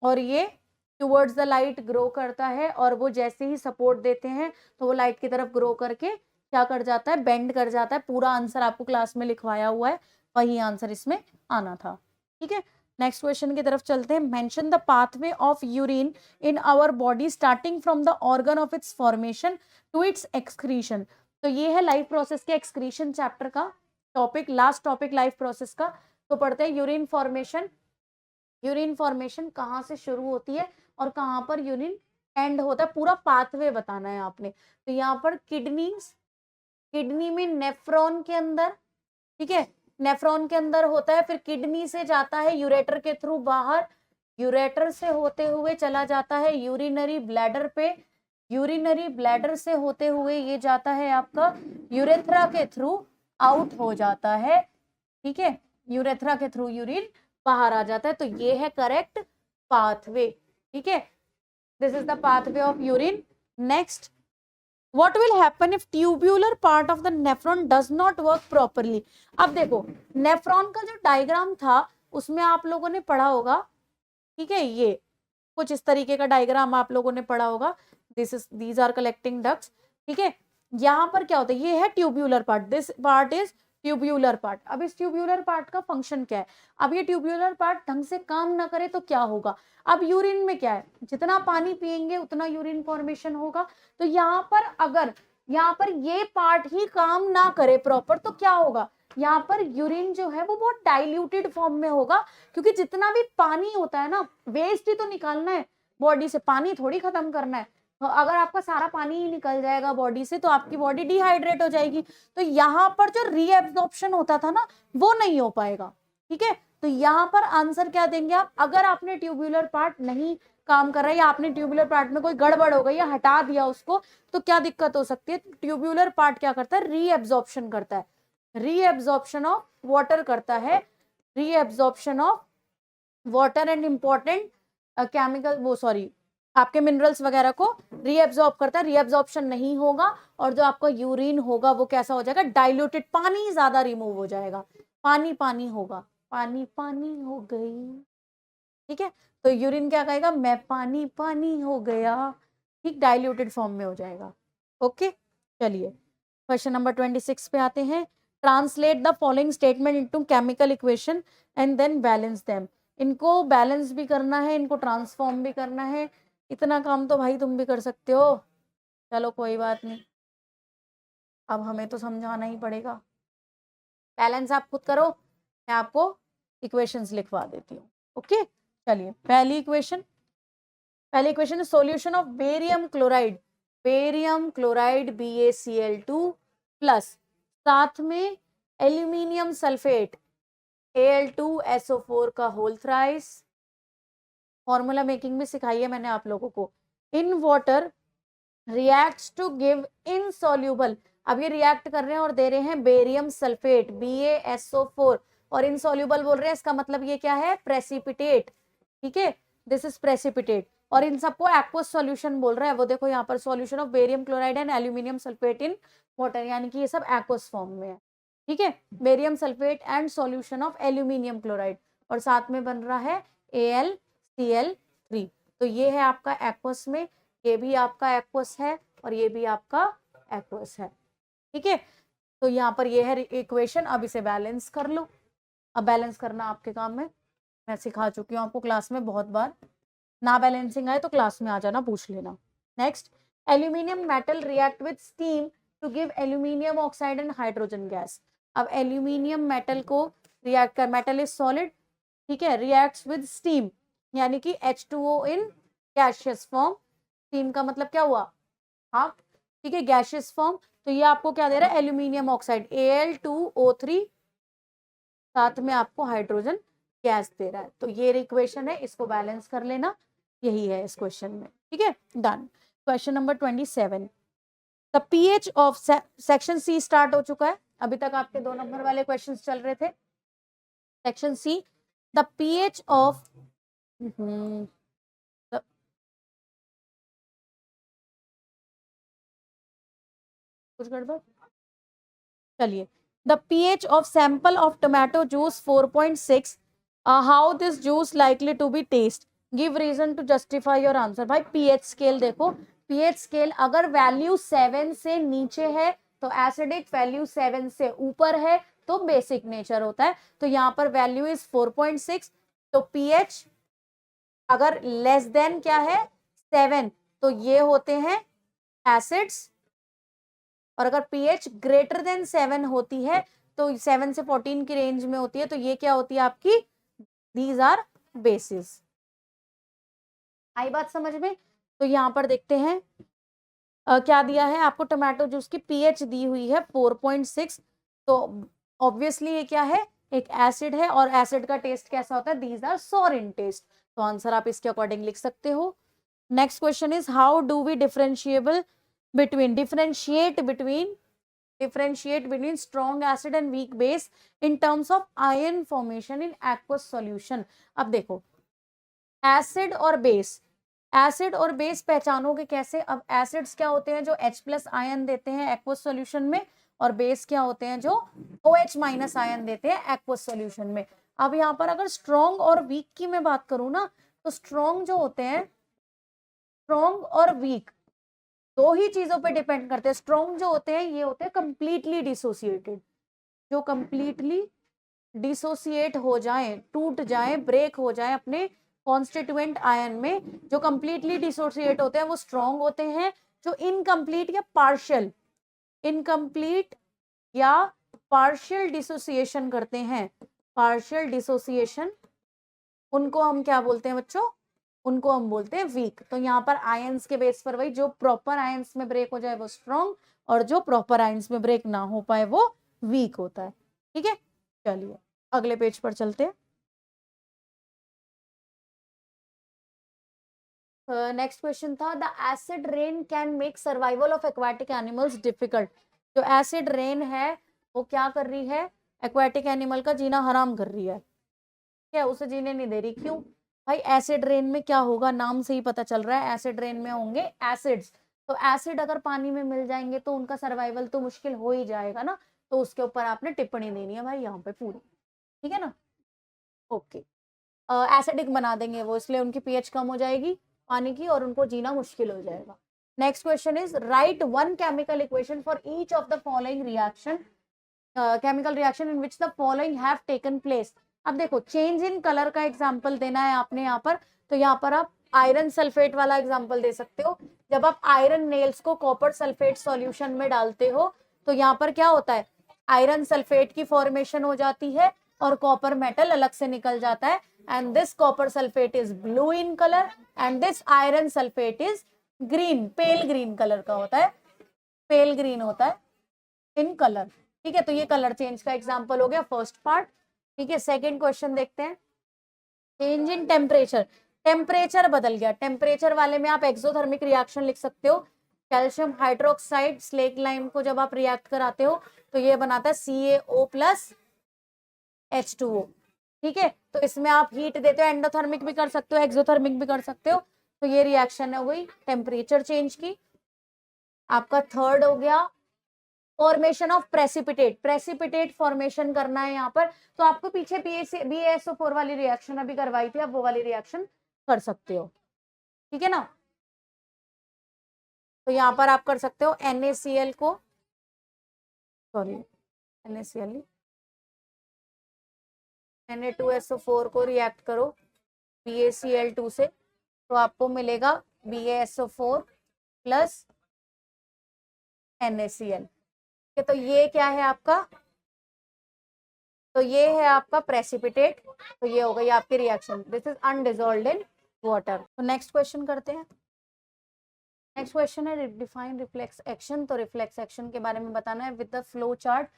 और ये टुवर्ड्स द लाइट ग्रो करता है, और वो जैसे ही सपोर्ट देते हैं तो वो लाइट की तरफ ग्रो करके क्या कर जाता है, बेंड कर जाता है। पूरा आंसर आपको क्लास में लिखवाया हुआ है, वही आंसर इसमें आना था, ठीक है। नेक्स्ट क्वेश्चन की तरफ चलते हैं। Mention the pathway of urine in our body starting from the organ of its formation to its excretion. तो ये है लाइफ प्रोसेस के एक्सक्रीशन चैप्टर का topic, last topic life process का। तो पढ़ते हैं यूरिन फॉर्मेशन। यूरिन फॉर्मेशन कहाँ से शुरू होती है और कहाँ पर यूरिन एंड होता है, पूरा पाथवे बताना है आपने। तो यहाँ पर किडनी में नेफ्रॉन के अंदर, ठीक है, नेफ्रॉन के अंदर होता है, फिर किडनी से जाता है यूरेटर के थ्रू बाहर, यूरेटर से होते हुए चला जाता है यूरिनरी ब्लैडर पे, यूरिनरी ब्लैडर से होते हुए ये जाता है आपका यूरेथ्रा के थ्रू आउट हो जाता है, ठीक है, यूरेथ्रा के थ्रू यूरिन बाहर आ जाता है। तो ये है करेक्ट पाथवे, ठीक है, this is the pathway of urine. Next, what will happen if tubular part of the nephron does not work properly। अब देखो नेफ्रॉन का जो डायग्राम था उसमें आप लोगों ने पढ़ा होगा, ठीक है, ये कुछ इस तरीके का डायग्राम आप लोगों ने पढ़ा होगा, दीज आर कलेक्टिंग डक्ट्स, ठीक है। यहाँ पर क्या होता है, ये है tubular part, this part is tubular part. अब इस ट्यूब्यूलर पार्ट का फंक्शन क्या है, अब ये ट्यूब्यूलर पार्ट ढंग से काम ना करे तो क्या होगा। अब यूरिन में क्या है, जितना पानी पिएंगे उतना यूरिन फॉर्मेशन होगा। तो यहाँ पर अगर यहाँ पर ये पार्ट ही काम ना करे प्रॉपर तो क्या होगा, यहाँ पर यूरिन जो है वो बहुत डाइल्यूटेड फॉर्म में होगा, क्योंकि जितना भी पानी होता है ना वेस्ट ही तो निकालना है बॉडी से, पानी थोड़ी खत्म करना है। तो अगर आपका सारा पानी ही निकल जाएगा बॉडी से तो आपकी बॉडी डिहाइड्रेट हो जाएगी, तो यहाँ पर जो रीएब्जॉर्प्शन होता था ना वो नहीं हो पाएगा, ठीक है। तो यहाँ पर आंसर क्या देंगे आप, अगर आपने ट्यूब्यूलर पार्ट नहीं काम कर रहा है या आपने ट्यूब्यूलर पार्ट में कोई गड़बड़ हो गई या हटा दिया उसको तो क्या दिक्कत हो सकती है। ट्यूब्यूलर पार्ट क्या करता है, रीएब्जॉर्प्शन करता है, रीएब्जॉर्प्शन ऑफ वाटर करता है, reabsorption of water and important chemical, वो सॉरी आपके मिनरल्स वगैरह को रीएब्जॉर्ब करता है। रीएब्जॉर्प्शन नहीं होगा और जो आपका यूरिन होगा वो कैसा हो जाएगा, डाइल्यूटेड, पानी ज्यादा रिमूव हो जाएगा, पानी पानी होगा, पानी पानी हो गई, ठीक है। तो यूरिन क्या कहेगा, मैं पानी पानी हो गया, ठीक, डाइल्यूटेड फॉर्म में हो जाएगा, ओके। चलिए क्वेश्चन नंबर 26 पे आते हैं। Translate the following statement into chemical equation and then balance them. इनको बैलेंस भी करना है, इनको ट्रांसफॉर्म भी करना है, इतना काम तो भाई तुम भी कर सकते हो। चलो कोई बात नहीं, अब हमें तो समझाना ही पड़ेगा। बैलेंस आप खुद करो, मैं आपको इक्वेशंस लिखवा देती हूँ, ओके। चलिए पहली इक्वेशन है solution of barium chloride, BaCl2 plus साथ में एल्यूमिनियम सल्फेट Al2SO4 का होल थ्राइस। फॉर्मूला मेकिंग भी सिखाई है मैंने आप लोगों को। In water reacts to give insoluble, अब ये रिएक्ट कर रहे हैं और दे रहे हैं बेरियम सल्फेट BaSO4 और इनसॉल्यूबल बोल रहे हैं, इसका मतलब ये क्या है, प्रेसिपिटेट, ठीक है, दिस इज प्रेसिपिटेट। और इन सबको एक्वस सॉल्यूशन बोल रहा है। वो देखो यहाँ पर solution of barium chloride and aluminium sulphate in water, यानी कि ये सब एक्वस फॉर्म में है। ठीक है, barium sulphate and solution of aluminium chloride, और साथ में बन रहा है AlCl3। तो ये है आपका एक्वस में, ये भी आपका एक्वस है और ये भी आपका एक्वस है। ठीक है, तो यहाँ पर ये है इक्वेशन। अब इसे बैलेंस कर लो। अब बैलेंस करना आपके काम में, मैं सिखा चुकी हूँ आपको क्लास में बहुत बार। ना बैलेंसिंग आए तो क्लास में आ जाना, पूछ लेना। Next, aluminium metal react with steam to give aluminium oxide and hydrogen gas. अब एल्यूमिनियम मेटल को रिएक्ट कर, मेटल इज सॉलिड, ठीक है, रिएक्ट्स विद स्टीम, यानी कि H2O in gaseous form. Steam का मतलब क्या हुआ, हाँ, ठीक है, गैसियस फॉर्म। तो ये आपको क्या दे रहा है, एल्यूमिनियम ऑक्साइड Al2O3, साथ में आपको हाइड्रोजन गैस दे रहा है। तो ये इक्वेशन है, इसको बैलेंस कर लेना, यही है इस क्वेश्चन में। ठीक है, done. Question number 27, the pH of section C start हो चुका है। अभी तक आपके 2 नंबर वाले क्वेश्चंस चल रहे थे। Section C, the pH of कुछ गड़बड़, चलिए, the pH of sample of tomato juice 4.6, how this juice likely to be test, give reason to justify your answer. भाई पीएच स्केल देखो, पीएच स्केल अगर वैल्यू 7 से नीचे है तो एसिडिक, वैल्यू 7 से ऊपर है तो बेसिक नेचर होता है। तो यहाँ पर वैल्यू इज 4.6, तो पीएच अगर लेस देन क्या है 7 तो ये होते हैं एसिड्स, और अगर pH ग्रेटर देन 7 होती है तो 7 से 14 की रेंज में होती है, तो ये क्या होती है आपकी, दीज आर बेसिस। आई बात समझ में? तो यहाँ पर देखते हैं क्या दिया है आपको, टोमेटो जूस की pH दी हुई है 4.6, तो ऑब्वियसली ये क्या है, एक एसिड है, और एसिड का टेस्ट कैसा होता है, दीज आर सोर इन टेस्ट। तो आंसर आप इसके अकॉर्डिंग लिख सकते हो। Next question is, how do we differentiate between strong acid and weak base in terms of ion formation in aqueous solution। अब देखो, एसिड और बेस पहचानोगे कैसे? अब एसिड्स क्या होते हैं, जो H+ आयन देते हैं एक्वस सॉल्यूशन में, और बेस क्या होते हैं, जो OH- आयन देते हैं एक्वस सॉल्यूशन में। अब यहाँ पर अगर स्ट्रॉन्ग और वीक की मैं बात करूं ना, तो स्ट्रॉन्ग जो होते हैं, स्ट्रॉन्ग और वीक दो ही चीजों पे डिपेंड करते हैं। स्ट्रॉन्ग जो होते हैं ये होते हैं कंप्लीटली डिसोसिएटेड, जो कंप्लीटली डिसोसिएट हो जाए, टूट जाए, ब्रेक हो जाए अपने कॉन्स्टिट्यूएंट आयन में, जो कंप्लीटली डिसोसिएट होते हैं वो स्ट्रॉन्ग होते हैं। जो इनकम्प्लीट या पार्शियल डिसोसिएशन करते हैं, पार्शियल डिसोसिएशन, उनको हम क्या बोलते हैं बच्चों, उनको हम बोलते हैं वीक। तो यहाँ पर आयंस के बेस पर वही, जो प्रॉपर आयंस में ब्रेक हो जाए वो स्ट्रॉन्ग, और जो प्रॉपर आयंस में ब्रेक ना हो पाए वो वीक होता है। ठीक है, चलिए अगले पेज पर चलते हैं। नेक्स्ट क्वेश्चन था, the acid rain can make survival of aquatic animals difficult. जो एसिड रेन है वो क्या कर रही है, एक्वाटिक एनिमल का जीना हराम कर रही है, क्या उसे जीने नहीं दे रही। क्यों भाई, एसिड रेन में क्या होगा, नाम से ही पता चल रहा है, एसिड रेन में होंगे एसिड्स। तो एसिड अगर पानी में मिल जाएंगे तो उनका सर्वाइवल तो मुश्किल हो ही जाएगा ना। तो उसके ऊपर आपने टिप्पणी देनी है भाई यहाँ पे पूरी, ठीक है ना। ओके, एसिडिक बना देंगे वो, इसलिए उनकी पीएच कम हो जाएगी पानी की, और उनको जीना मुश्किल हो जाएगा। Next question is, right one chemical equation for each of the following reaction, chemical reaction in which the following have taken place. अब देखो, चेंज इन कलर का एग्जांपल देना है आपने यहाँ पर, तो यहाँ पर आप आयरन सल्फेट वाला एग्जांपल दे सकते हो। जब आप आयरन नेल्स को कॉपर सल्फेट सॉल्यूशन में डालते हो तो यहाँ पर क्या होता है, आयरन सल्फेट की फॉर्मेशन हो जाती है और कॉपर मेटल अलग से निकल जाता है, and this copper sulphate is blue in colour and this iron sulphate is green, pale green colour का होता है, पेल ग्रीन होता है इन कलर। ठीक है, तो ये कलर चेंज का एग्जांपल हो गया फर्स्ट पार्ट। ठीक है, सेकंड क्वेश्चन देखते हैं, चेंज इन टेम्परेचर, टेम्परेचर बदल गया। टेम्परेचर वाले में आप एक्सोथर्मिक रिएक्शन लिख सकते हो। कैल्शियम हाइड्रोक्साइड स्लेक लाइम को जब आप रिएक्ट कराते हो तो ये बनाता है CaO+H2O। ठीक है, तो इसमें आप हीट देते हो, एंडोथर्मिक भी कर सकते हो, एक्सोथर्मिक भी कर सकते हो। तो ये रिएक्शन हो गई टेम्परेचर चेंज की। आपका थर्ड हो गया formation of precipitate, precipitate formation करना है यहाँ पर, तो आपको पीछे BaSO4 वाली रिएक्शन अभी करवाई थी, अब वो वाली रिएक्शन कर सकते हो, ठीक है ना। तो यहाँ पर आप कर सकते हो NaCl को, सॉरी NaCl Na2SO4 को रिएक्ट करो BaCl2 से, तो आपको मिलेगा BaSO4 प्लस NaCl। तो ये क्या है आपका, तो ये है आपका प्रेसिपिटेट, तो ये हो गई आपकी reaction, this is undissolved in water. तो नेक्स्ट क्वेश्चन करते हैं। नेक्स्ट क्वेश्चन है डिफाइन रिफ्लेक्स एक्शन। तो रिफ्लेक्स एक्शन के बारे में बताना है विद द फ्लो चार्ट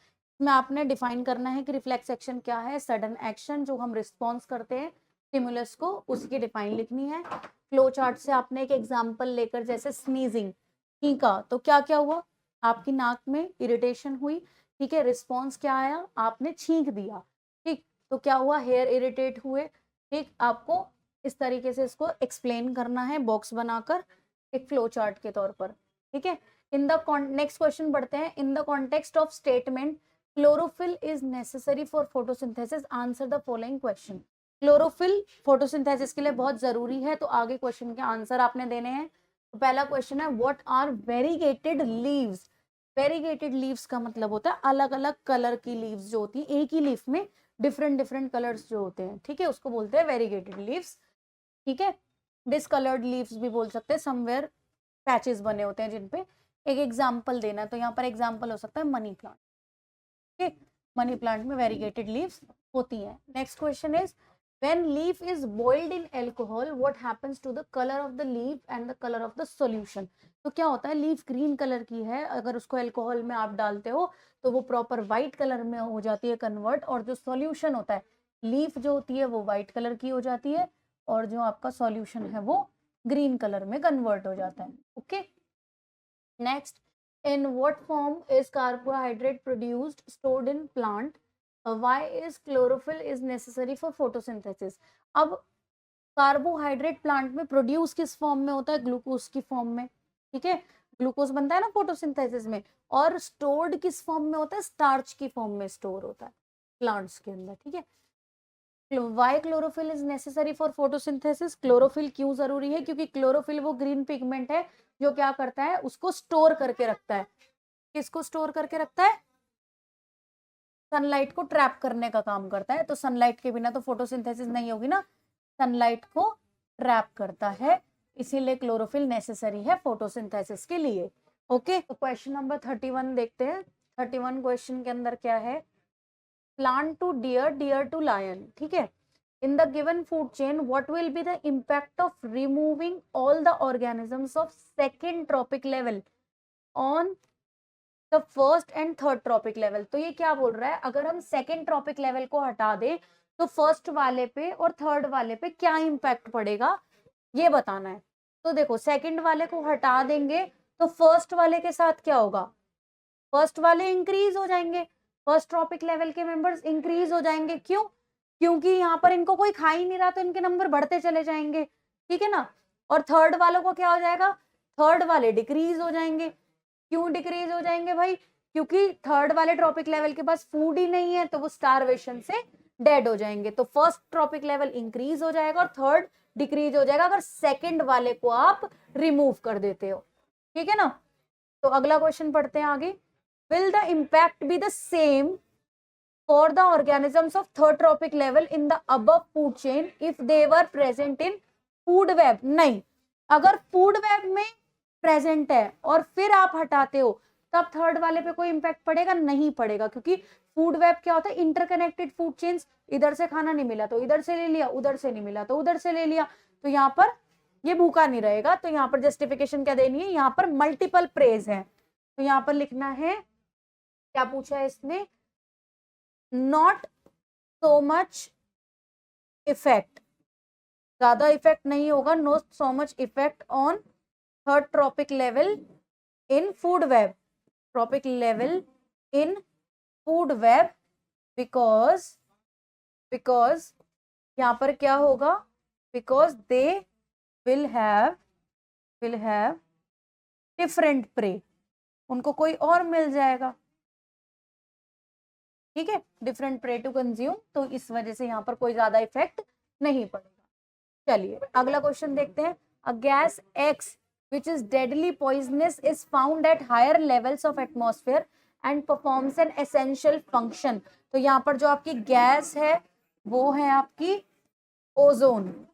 में आपने डिफाइन करना है कि रिफ्लेक्स एक्शन क्या है, सडन एक्शन जो हम रिस्पॉन्स करते हैं स्टिमुलस को, उसकी डिफाइन लिखनी है। फ्लो चार्ट से आपने एक एग्जांपल लेकर, जैसे स्नीजिंग, छींका, तो क्या क्या हुआ, आपकी नाक में इरिटेशन हुई, ठीक है, रिस्पॉन्स क्या आया, आपने छींक दिया, ठीक, तो क्या हुआ, हेयर इरिटेट हुए, ठीक। आपको इस तरीके से इसको एक्सप्लेन करना है बॉक्स बनाकर एक फ्लो चार्ट के तौर पर, ठीक है। इन द नेक्स्ट क्वेश्चन बढ़ते हैं। In the context of statement chlorophyll is necessary for photosynthesis, answer the following question. Chlorophyll photosynthesis के लिए बहुत जरूरी है, तो आगे क्वेश्चन के आंसर आपने देने हैं। तो पहला क्वेश्चन है what are variegated leaves. Variegated leaves का मतलब होता है अलग अलग कलर की लीव्स जो होती है, एक ही लीफ में डिफरेंट डिफरेंट कलर्स जो होते हैं, ठीक है, उसको बोलते हैं वेरीगेटेड लीव्स, ठीक है। डिसकलर्ड लीव्स भी बोल सकते हैं, समवेयर पैचेस बने होते हैं जिनपे। एक एग्जांपल देना, तो यहाँ पर एग्जांपल हो सकता है मनी प्लांट, ठीक, मनी प्लांट में वेरीगेटेड लीव्स होती हैं। Next question is when leaf is boiled in alcohol what happens to the color of the leaf and the color of the solution। तो क्या होता है, लीफ ग्रीन कलर की है, अगर उसको अल्कोहल में आप डालते हो तो वो प्रॉपर व्हाइट कलर में हो जाती है कन्वर्ट, और जो सॉल्यूशन होता है, लीफ जो होती है वो व्हाइट कलर की हो जाती है, और जो आपका सॉल्यूशन है वो ग्रीन कलर में कन्वर्ट हो जाता है, okay. Next, in what form is carbohydrate produced stored in plant, why is chlorophyll is necessary for photosynthesis. अब कार्बोहाइड्रेट प्लांट में प्रोड्यूस किस फॉर्म में होता है, ग्लूकोज की फॉर्म में, ठीक है, ग्लूकोज बनता है ना फोटोसिंथेसिस में, और स्टोर्ड किस फॉर्म में होता है, स्टार्च की फॉर्म में स्टोर होता है प्लांट्स के अंदर, ठीक है। Why chlorophyll is necessary for photosynthesis, chlorophyll क्यों जरूरी है, क्योंकि क्लोरोफिल वो ग्रीन पिगमेंट है जो क्या करता है, उसको स्टोर करके रखता है, किसको स्टोर करके रखता है, सनलाइट को ट्रैप करने का काम करता है। तो सनलाइट के बिना तो फोटोसिंथेसिस नहीं होगी ना, सनलाइट को ट्रैप करता है, इसीलिए क्लोरोफिल नेसेसरी है फोटोसिंथेसिस के लिए, ओके। तो क्वेश्चन नंबर 31 देखते हैं। 31 क्वेश्चन के अंदर क्या है, plant to deer, deer to lion, ठीक है। In the given food chain what will be the impact of removing all the organisms of second trophic level on the first and third trophic level. तो ये क्या बोल रहा है, अगर हम सेकेंड ट्रॉपिक लेवल को हटा दें तो फर्स्ट वाले पे और थर्ड वाले पे क्या इम्पैक्ट पड़ेगा, ये बताना है। तो देखो, सेकेंड वाले को हटा देंगे तो फर्स्ट वाले के साथ क्या होगा, फर्स्ट वाले इंक्रीज हो जाएंगे, फर्स्ट ट्रॉपिक लेवल के मेंबर्स इंक्रीज हो जाएंगे, क्यों, क्योंकि यहाँ पर इनको कोई खा ही नहीं रहा, तो इनके नंबर बढ़ते चले जाएंगे, ठीक है ना। और थर्ड वालों को क्या हो जाएगा, थर्ड वाले डिक्रीज हो जाएंगे, क्यों डिक्रीज हो जाएंगे भाई, क्योंकि थर्ड वाले ट्रॉपिक लेवल के पास फूड ही नहीं है, तो वो स्टारवेशन से डेड हो जाएंगे। तो फर्स्ट ट्रॉपिक लेवल इंक्रीज हो जाएगा और थर्ड डिक्रीज हो जाएगा अगर सेकंड वाले को आप रिमूव कर देते हो, ठीक है ना। तो अगला क्वेश्चन पढ़ते हैं आगे। Will the impact be the same for the organisms of third trophic level in the above food chain if they were present in food web. नहीं, अगर फूड वेब में प्रेजेंट है और फिर आप हटाते हो तब थर्ड वाले पे कोई इंपैक्ट पड़ेगा, नहीं पड़ेगा, क्योंकि फूड वेब क्या होता है, इंटरकनेक्टेड फूड चेन्स, इधर से खाना नहीं मिला तो इधर से ले लिया, उधर से नहीं मिला तो उधर से ले लिया, तो यहाँ पर ये भूखा नहीं रहेगा। तो यहाँ पर जस्टिफिकेशन क्या देनी है, यहाँ पर मल्टीपल प्रेज है, तो यहाँ पर लिखना है, क्या पूछा है इसने, नॉट सो मच इफेक्ट, ज्यादा इफेक्ट नहीं होगा, not so much effect on third trophic level in food web, trophic level in food web, because यहाँ पर क्या होगा, because they will have different prey, उनको कोई और मिल जाएगा, ठीक है, डिफरेंट प्रे टू कंज्यूम, तो इस वजह से यहाँ पर कोई ज्यादा इफेक्ट नहीं पड़ेगा। चलिए अगला क्वेश्चन देखते हैं। A gas x which is deadly poisonous is found at higher levels of atmosphere and performs an essential function। तो यहाँ पर जो आपकी गैस है वो है आपकी ओजोन,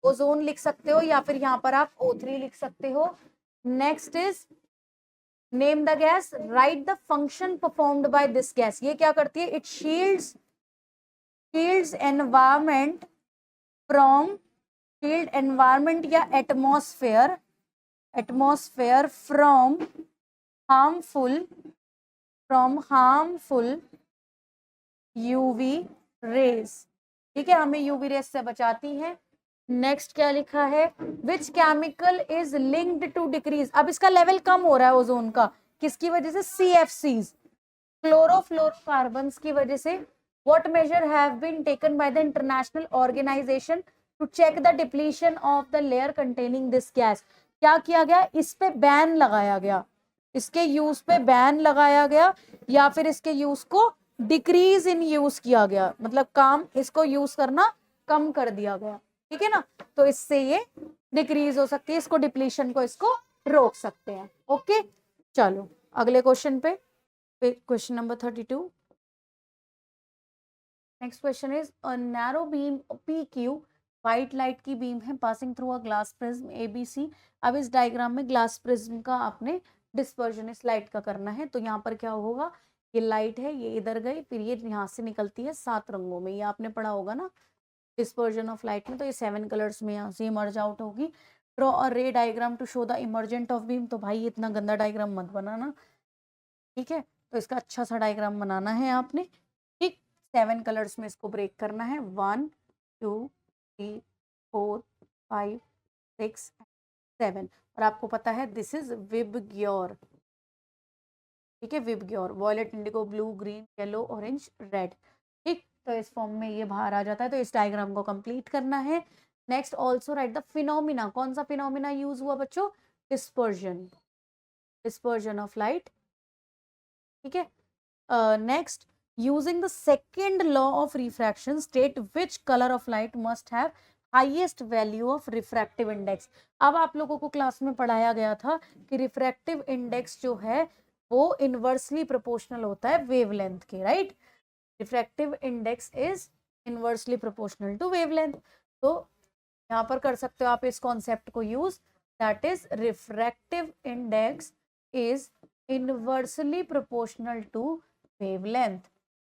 ओजोन लिख सकते हो या फिर यहाँ पर आप O3 लिख सकते हो। Next is name the gas, write the function performed by this gas. ये क्या करती है? It shields environment from, shield environment या atmosphere from harmful UV rays, ठीक है, हमें यूवी रेज से बचाती है। नेक्स्ट क्या लिखा है? Which chemical is linked to decrease, अब इसका लेवल कम हो रहा है ओजोन का, किसकी वजह से? CFCs, क्लोरोफ्लोरोकार्बन्स की वजह से। What measure have been taken by the international organisation to check the depletion of the layer containing this gas. क्या किया गया? इस पे बैन लगाया गया, इसके यूज पे बैन लगाया गया, या फिर इसके यूज को डिक्रीज इन यूज किया गया, मतलब काम इसको यूज करना कम कर दिया गया, ठीक है ना, तो इससे ये डिक्रीज हो सकती है, इसको डिप्लीशन को इसको रोक सकते हैं। ओके चलो अगले क्वेश्चन पे, question number 32। Next question is a narrow beam PQ, white light की बीम है, passing through a glass prism ABC। अब इस डायग्राम में ग्लास प्रिज्म का आपने डिस्पर्जन इस लाइट का करना है। तो यहाँ पर क्या होगा? ये लाइट है, ये इधर गई, फिर ये यहाँ से निकलती है 7 रंगों में, ये आपने पढ़ा होगा ना डिस्पर्जन ऑफ लाइट में। तो ये 7 कलर्स में यहाँ से इमर्ज आउट होगी। Draw a ray diagram to show the emergent of beam. तो भाई इतना गंदा डायग्राम मत बनाना, ठीक है, तो इसका अच्छा सा डायग्राम बनाना है आपने, ठीक। 7 कलर्स में इसको ब्रेक करना है, 1 2 3 4 5 6 7। और आपको पता है दिस इज विबग्योर, ठीक है, VIBGYOR, violet, indigo, blue, green, yellow, orange, red, ठीक। तो इस फॉर्म में ये बाहर आ जाता है, तो इस डायग्राम को कंप्लीट करना है। Next also right the phenomena, कौन सा फिनोमिना यूज हुआ बच्चों? डिस्पर्जन ऑफ लाइट, ठीक है। Next using the second law of refraction state which colour of light must have highest value of refractive index. अब आप लोगों को क्लास में पढ़ाया गया था कि रिफ्रैक्टिव इंडेक्स जो है वो इनवर्सली प्रोपोर्शनल होता है वेवलेंथ के, right. Refractive index is inversely proportional to wavelength. तो यहाँ पर कर सकते हो आप इस कॉन्सेप्ट को use, that is refractive index is inversely proportional to wavelength.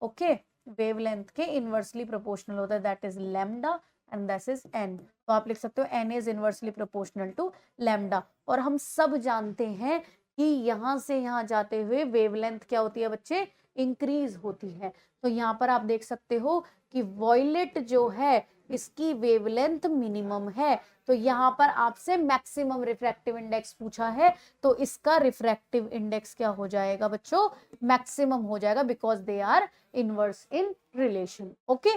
Okay, wavelength के इनवर्सली प्रोपोर्शनल होता है, that is lambda and this is n। तो आप लिख सकते हो n is inversely proportional to lambda. और हम सब जानते हैं कि यहाँ से यहाँ जाते हुए वेवलेंथ क्या होती है बच्चे? इंक्रीज होती है। तो यहाँ पर आप देख सकते हो कि वॉयलेट जो है इसकी वेवलेंथ मिनिमम है, तो यहाँ पर आपसे मैक्सिमम रिफ्रैक्टिव इंडेक्स पूछा है, तो इसका रिफ्रैक्टिव इंडेक्स क्या हो जाएगा बच्चों? मैक्सिमम हो जाएगा, because they are inverse in relation. Okay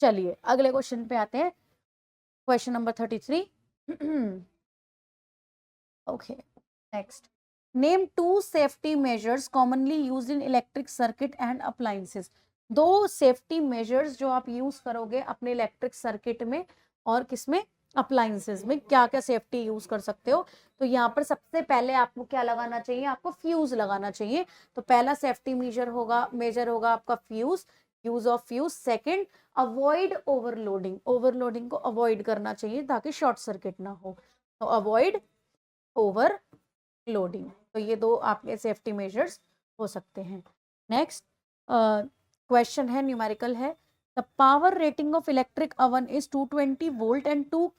चलिए अगले क्वेश्चन पे आते हैं, question number 33। Okay next, name 2 safety measures commonly used in electric circuit and appliances. 2 safety measures जो आप यूज करोगे अपने इलेक्ट्रिक सर्किट में और किसमें? अप्लायंसेस में। क्या क्या सेफ्टी यूज कर सकते हो? तो यहाँ पर सबसे पहले आपको क्या लगाना चाहिए? आपको फ्यूज लगाना चाहिए। तो पहला सेफ्टी मेजर होगा आपका fuse, use of fuse. Second, avoid overloading, overloading को अवॉइड करना चाहिए ताकि शॉर्ट सर्किट ना हो। तो अवॉइड ओवरलोडिंग, तो ये 2 आपके सेफ्टी मेजर्स हो सकते हैं। नेक्स्ट क्वेश्चन है, न्यूमेरिकल है। The power rating of electric oven is 220 volt and 2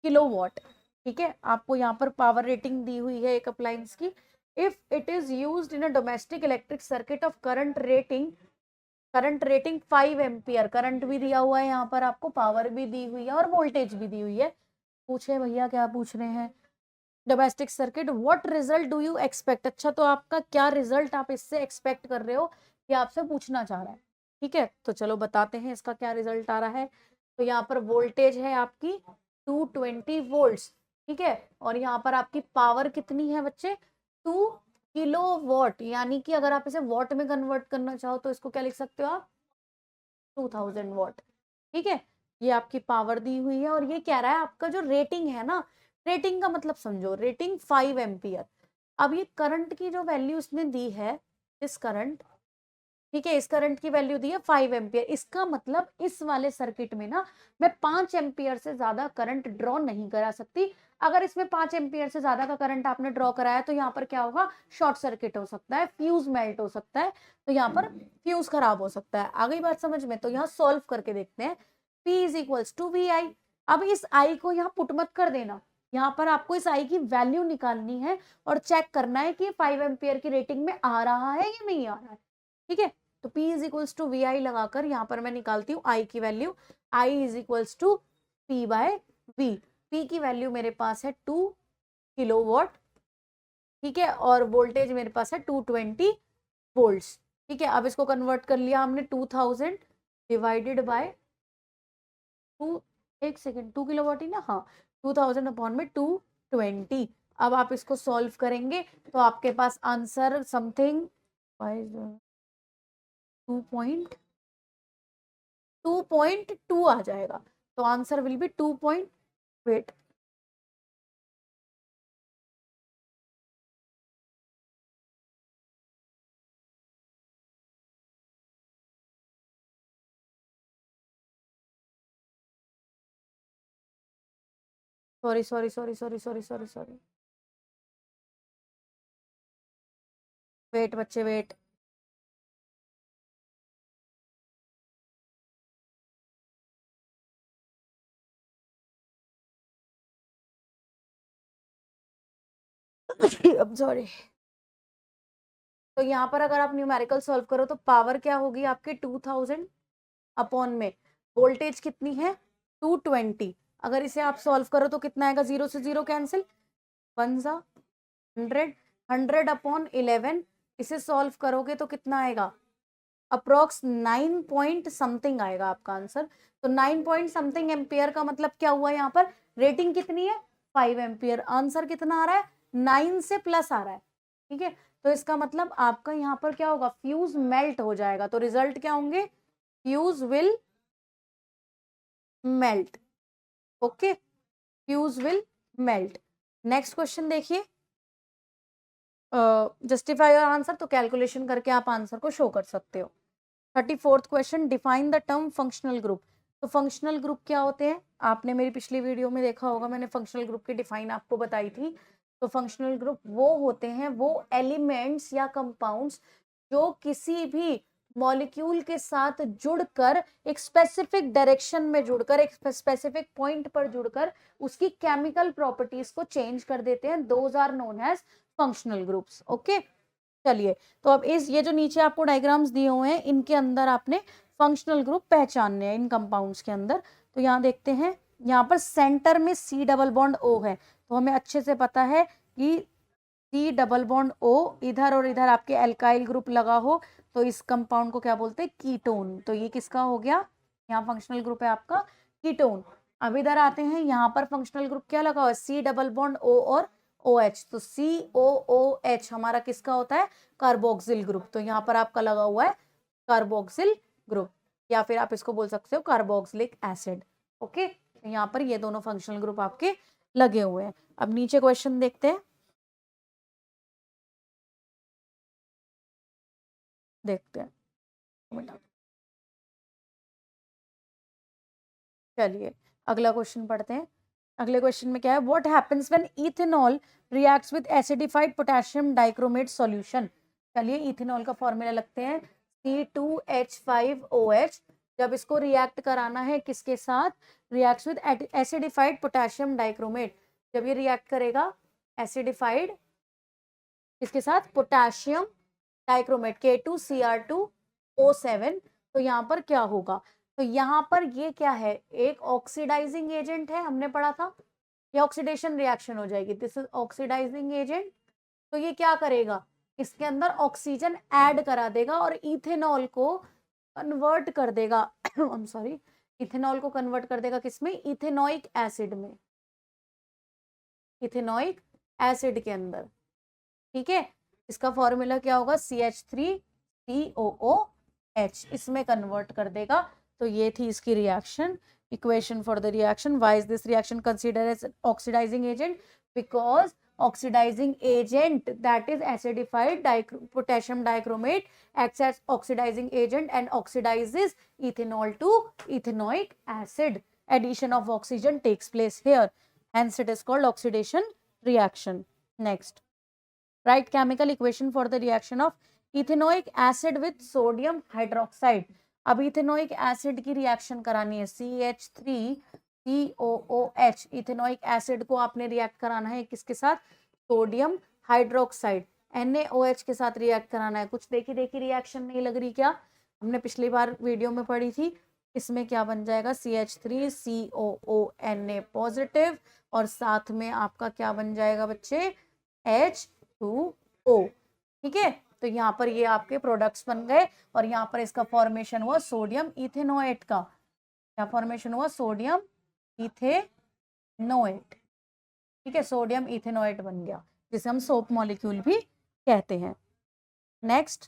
kilowatt, ठीक है। आपको यहाँ पर पावर रेटिंग दी हुई है एक अप्लायंस की। If it is used in a domestic electric circuit of current rating 5 ampere, current भी दिया हुआ है यहाँ पर, आपको पावर भी दी हुई है और वोल्टेज भी दी हुई है। पूछे भैया क्या पूछ रहे हैं? Domestic circuit, what result do you expect. अच्छा तो आपका क्या रिजल्ट आप इससे एक्सपेक्ट कर रहे हो, ये आपसे पूछना चाह रहा है, ठीक है। तो चलो बताते हैं इसका क्या रिजल्ट आ रहा है। तो यहाँ पर वोल्टेज है आपकी 220 वोल्ट्स, ठीक है। और यहाँ पर आपकी पावर कितनी है बच्चे, 2 किलोवाट, यानी कि अगर आप इसे वॉट में कन्वर्ट करना चाहो तो इसको क्या लिख सकते हो आप, 2000 वॉट, ठीक है। ये आपकी पावर दी हुई है और ये कह रहा है आपका जो रेटिंग है ना, रेटिंग का मतलब समझो, रेटिंग 5 एम्पियर। अब ये करंट की जो वैल्यू उसने दी है, इस करंट, ठीक है, इस करंट की वैल्यू दी है 5 एम्पियर। इसका मतलब इस वाले सर्किट में ना मैं 5 एम्पियर से ज्यादा करंट ड्रॉ नहीं करा सकती। अगर इसमें 5 एम्पियर से ज्यादा का करंट आपने ड्रॉ कराया तो यहाँ पर क्या होगा, शॉर्ट सर्किट हो सकता है, फ्यूज मेल्ट हो सकता है, तो यहाँ पर फ्यूज खराब हो सकता है। आ गई बात समझ में? तो यहाँ सॉल्व करके देखते हैं। P is equals to V I. अब इस आई को यहाँ पुट मत कर देना, यहाँ पर आपको इस आई की वैल्यू निकालनी है और चेक करना है कि 5 एम्पियर की रेटिंग में आ रहा है या नहीं आ रहा है, ठीक है। तो P is equals to V I लगाकर यहाँ पर मैं निकालती हूँ I की value. I is equals to P by V। P की वैल्यू मेरे पास है 2 किलोवाट, ठीक है, और वोल्टेज मेरे पास है 220 वोल्ट्स, ठीक है। अब इसको कन्वर्ट कर लिया हमने, 2000 डिवाइडेड बाय 2, एक सेकेंड, 2 किलोवाट ही ना, हाँ, 2000 अपॉन में 220। अब आप इसको सॉल्व करेंगे तो आपके पास आंसर समथिंग 2.2 आ जाएगा। तो answer will be 2. Wait, sorry sorry sorry sorry sorry sorry sorry, wait बच्चे वेट। अब सॉरी। तो यहाँ पर अगर आप न्यूमेरिकल सॉल्व करो तो पावर क्या होगी आपके 2000 अपॉन में वोल्टेज कितनी है 220। अगर इसे आप सॉल्व करो तो कितना आएगा, 0 से 0 कैंसिल, 1 जा 100, 100 अपॉन 11। इसे सॉल्व करोगे तो कितना आएगा, अप्रोक्स 9 पॉइंट समथिंग आएगा आपका आंसर। तो 9 पॉइंट समथिंग एम्पियर का मतलब क्या हुआ, यहाँ पर रेटिंग कितनी है 5 एम्पियर, आंसर कितना आ रहा है 9 से प्लस आ रहा है, ठीक है। तो इसका मतलब आपका यहाँ पर क्या होगा, फ्यूज मेल्ट हो जाएगा। तो रिजल्ट क्या होंगे, fuse will melt, okay, fuse will melt. Next question देखिए, जस्टिफाई योर आंसर, तो कैलकुलेशन करके आप आंसर को शो कर सकते हो। 34th question, define the term functional group. तो फंक्शनल ग्रुप क्या होते हैं, आपने मेरी पिछली वीडियो में देखा होगा, मैंने फंक्शनल ग्रुप की डिफाइन आपको बताई थी। तो फंक्शनल ग्रुप वो होते हैं, वो एलिमेंट्स या कंपाउंड्स जो किसी भी मॉलिक्यूल के साथ जुड़कर एक स्पेसिफिक डायरेक्शन में जुड़कर, एक स्पेसिफिक पॉइंट पर जुड़कर उसकी केमिकल प्रॉपर्टीज को चेंज कर देते हैं, those are known as functional groups, okay. चलिए, तो अब इस ये जो नीचे आपको डायग्राम्स दिए हुए हैं इनके अंदर आपने फंक्शनल ग्रुप पहचानने हैं इन कंपाउंड्स के अंदर। तो यहाँ देखते हैं, यहाँ पर सेंटर में C डबल बॉन्ड O है, तो हमें अच्छे से पता है कि C डबल बॉन्ड O इधर और इधर आपके एल्काइल ग्रुप लगा हो तो इस कंपाउंड को क्या बोलते हैं, कीटोन। तो ये किसका हो गया, यहाँ फंक्शनल ग्रुप है आपका कीटोन। अब इधर आते हैं, यहाँ पर फंक्शनल ग्रुप क्या लगा हुआ है, C डबल बॉन्ड O और OH। तो COOH हमारा किसका होता है, कार्बोक्सिल ग्रुप। तो यहाँ पर आपका लगा हुआ है कार्बोक्सिल ग्रुप, या फिर आप इसको बोल सकते हो कार्बोक्सिलिक एसिड, ओके। तो यहाँ पर ये दोनों फंक्शनल ग्रुप आपके लगे हुए हैं। अब नीचे क्वेश्चन देखते हैं, देखते हैं, चलिए अगला क्वेश्चन पढ़ते हैं। अगले क्वेश्चन में क्या है, what happens when ethanol reacts with acidified potassium dichromate solution. चलिए इथेनॉल का फॉर्मूला लगते हैं, C2H5OH। जब इसको रिएक्ट कराना है किसके साथ, reacts with acidified potassium dichromate. जब ये रिएक्ट करेगा एसिडिफाइड किसके साथ, पोटेशियम डाइक्रोमेट K2Cr2O7, तो यहाँ पर क्या होगा, तो यहाँ पर ये क्या है, एक ऑक्सीडाइजिंग एजेंट है, हमने पढ़ा था, ये ऑक्सीडेशन रिएक्शन हो जाएगी, दिस इज ऑक्सीडाइजिंग एजेंट। तो ये क्या करेगा, इसके अंदर ऑक्सीजन ऐड करा देगा और इथेनॉल को कन्वर्ट कर देगा आई एम सॉरी, इथेनॉल को कन्वर्ट कर देगा किसमें, इथेनोइक एसिड में, इथेनोइक एसिड के अंदर, ठीक है। इसका फॉर्मूला क्या होगा, CH3COOH, इसमें कन्वर्ट कर देगा। तो ये थी इसकी reaction, equation for the reaction. Why is this reaction considered as oxidising agent, because oxidizing agent that is acidified potassium dichromate acts as oxidizing agent and oxidizes ethanol to ethanoic acid. Addition of oxygen takes place here, hence it is called oxidation reaction. Next, write chemical equation for the reaction of ethanoic acid with sodium hydroxide. अब ethanoic acid की reaction करानी है, CH3COOH, ethanoic acid को आपने react कराना है किसके साथ, सोडियम हाइड्रोक्साइड, NaOH के साथ रिएक्ट कराना है। कुछ देखी देखी रिएक्शन नहीं लग रही क्या, हमने पिछली बार वीडियो में पढ़ी थी। इसमें क्या बन जाएगा, CH3COONA पॉजिटिव, और साथ में आपका क्या बन जाएगा बच्चे, H2O, ठीक है। तो यहाँ पर ये आपके प्रोडक्ट्स बन गए, और यहाँ पर इसका फॉर्मेशन हुआ सोडियम इथेनोएट का, क्या फॉर्मेशन हुआ, सोडियम इथेनोएट, ठीक है, सोडियम इथेनोएट बन गया, जिसे हम सोप मॉलिक्यूल भी कहते हैं। नेक्स्ट,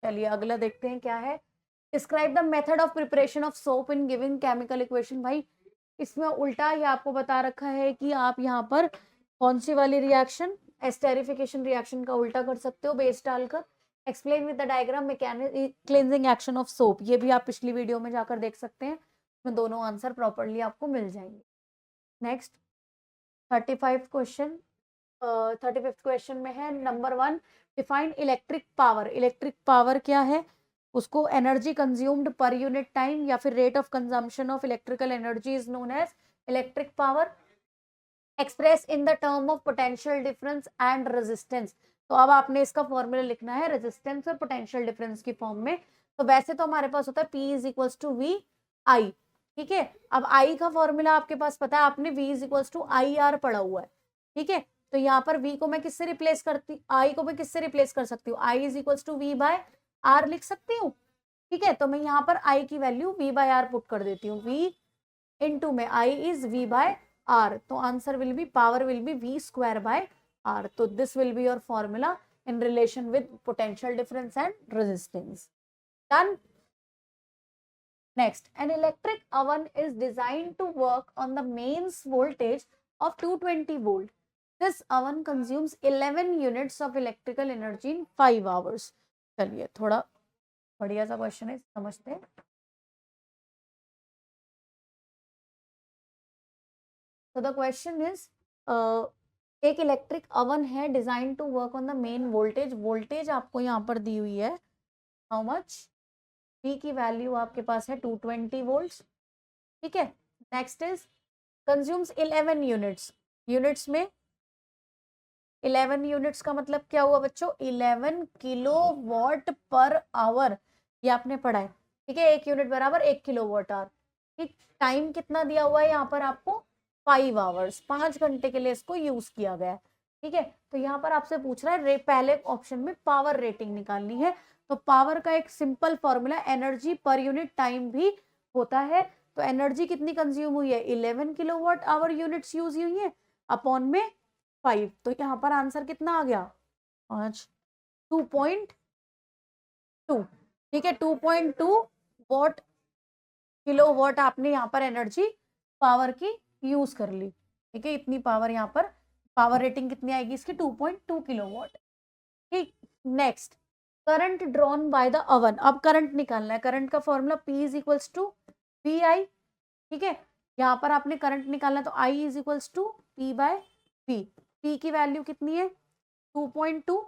चलिए अगला देखते हैं क्या है, describe the method of preparation of soap in giving chemical equation. भाई इसमें उल्टा ही आपको बता रखा है कि आप यहाँ पर कौन सी वाली रिएक्शन, एस्टेरिफिकेशन रिएक्शन का उल्टा कर सकते हो बेस डालकर। Explain with the diagram mechanic cleansing action of soap, ये भी आप पिछली वीडियो में जाकर देख सकते हैं, इसमें दोनों आंसर प्रॉपरली आपको मिल जाएंगे। नेक्स्ट 35 क्वेश्चन, 35th क्वेश्चन में है number 1, define electric power. Electric power क्या है, उसको energy consumed per unit time या फिर rate of consumption of electrical energy is known as electric power, express in the term of potential difference and resistance. तो अब आपने इसका formula लिखना है रेजिस्टेंस और पोटेंशियल डिफरेंस की फॉर्म में। तो वैसे तो हमारे पास होता है P is equals to VI, ठीक है। अब I का फॉर्मूला आपके पास पता है, आपने V is equals to IR पढ़ा हुआ है, ठीक है। तो यहाँ पर V को मैं किससे रिप्लेस करती, I को मैं किससे रिप्लेस कर सकती हूँ, I is equals to V/R लिख सकती हूँ, ठीक है। तो मैं यहाँ पर I की वैल्यू V/R पुट कर देती हूँ, V इंटू में I इज V/R, तो answer will B, power will be V²/R। तो this will be your formula in relation with potential difference and resistance. Done. Next, an electric oven is designed to work on the mains voltage of 220 volt. This oven consumes 11 units of electrical energy in 5 hours. चलिए थोड़ा बढ़िया सा question है, समझते हैं। So the question is, एक electric oven है design to work on the main voltage, voltage आपको यहाँ पर दी हुई है, हाउ मच, V की वैल्यू आपके पास है 220 वोल्ट्स, ठीक है। Next is consumes 11 units, units में 11 यूनिट्स का मतलब क्या हुआ बच्चों, 11 किलोवाट पर आवर, ये आपने पढ़ा है, ठीक है। 1 यूनिट बराबर 1 किलोवाट आवर, ठीक। टाइम कितना दिया हुआ है यहाँ पर आपको, 5 आवर्स, 5 घंटे के लिए इसको यूज किया गया है, ठीक है। तो यहाँ पर आपसे पूछ रहा है पहले ऑप्शन में पावर रेटिंग निकालनी है, तो पावर का एक सिंपल फॉर्मूला एनर्जी पर यूनिट टाइम भी होता है। तो एनर्जी कितनी कंज्यूम हुई है, 11 किलोवाट आवर यूनिट्स यूज हुई है अपॉन में 5, तो यहाँ पर आंसर कितना आ गया, 2.2, ठीक है। 2.2 वॉट किलोवाट आपने यहाँ पर एनर्जी पावर की यूज कर ली, ठीक है। इतनी पावर यहाँ पर, पावर रेटिंग कितनी आएगी इसकी, 2.2 किलोवाट, ठीक। Next, current drawn by the oven, अब करंट निकालना है, करंट का formula P is equals to VI, ठीक है। यहाँ पर आपने करंट निकालना है, तो I is equals to P/V, P की वैल्यू कितनी है 2.2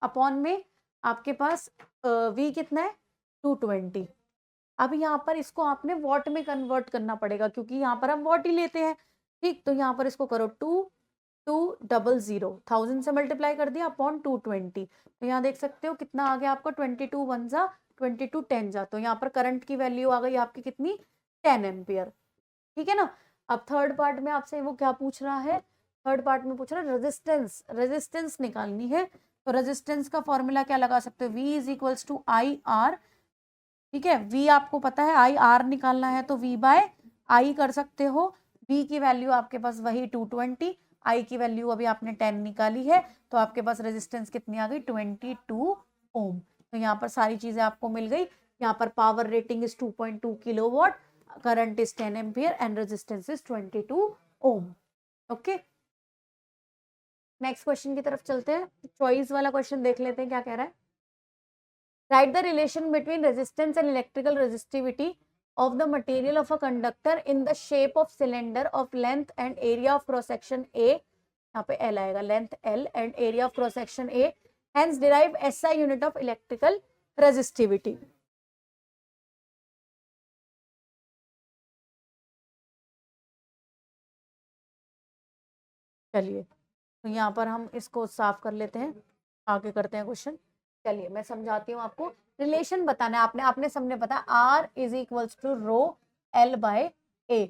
अपॉन में आपके पास V कितना है 220। अब यहाँ पर इसको आपने वॉट में कन्वर्ट करना पड़ेगा, क्योंकि यहाँ पर हम वॉट ही लेते हैं, ठीक। तो यहाँ पर इसको करो 2200, 1000 से मल्टीप्लाई कर दिया अपॉन 220, तो यहाँ देख सकते हो कितना आ गया आपका, 22 1 जा 22 10 जा, तो यहाँ पर करंट की वैल्यू आ गई आपकी कितनी, 10 एम्पियर, ठीक है ना। अब थर्ड पार्ट में आपसे वो क्या पूछ रहा है, थर्ड पार्ट में पूछ रहा है रेजिस्टेंस, रेजिस्टेंस निकालनी है। तो रेजिस्टेंस का फॉर्मूला क्या लगा सकते हो, V is equals to IR ठीक है। V आपको पता है, I R निकालना है तो V बाय I कर सकते हो। V की वैल्यू आपके पास वही 220, I की वैल्यू अभी आपने 10 निकाली है, तो आपके पास रेजिस्टेंस कितनी आ गई 22 ओम। तो यहाँ पर सारी चीजें आपको मिल गई। यहाँ पर power rating is 2.2 kilowatt, current is 10 ampere and resistance is 22 ohm. Okay, next question की तरफ चलते हैं। चॉइस वाला क्वेश्चन देख लेते हैं क्या कह रहा है। Write the relation between resistance and electrical resistivity of the material of a conductor in the shape of cylinder of length and area of cross section A, यहाँ पे L आएगा, length L and area of cross section A, hence derive SI unit of electrical resistivity. चलिए, तो यहाँ पर हम इसको साफ कर लेते हैं, आगे करते हैं क्वेश्चन। चलिए मैं समझाती हूँ आपको। रिलेशन बताना है आपने, आपने सबने पता R is equals to rho L by A,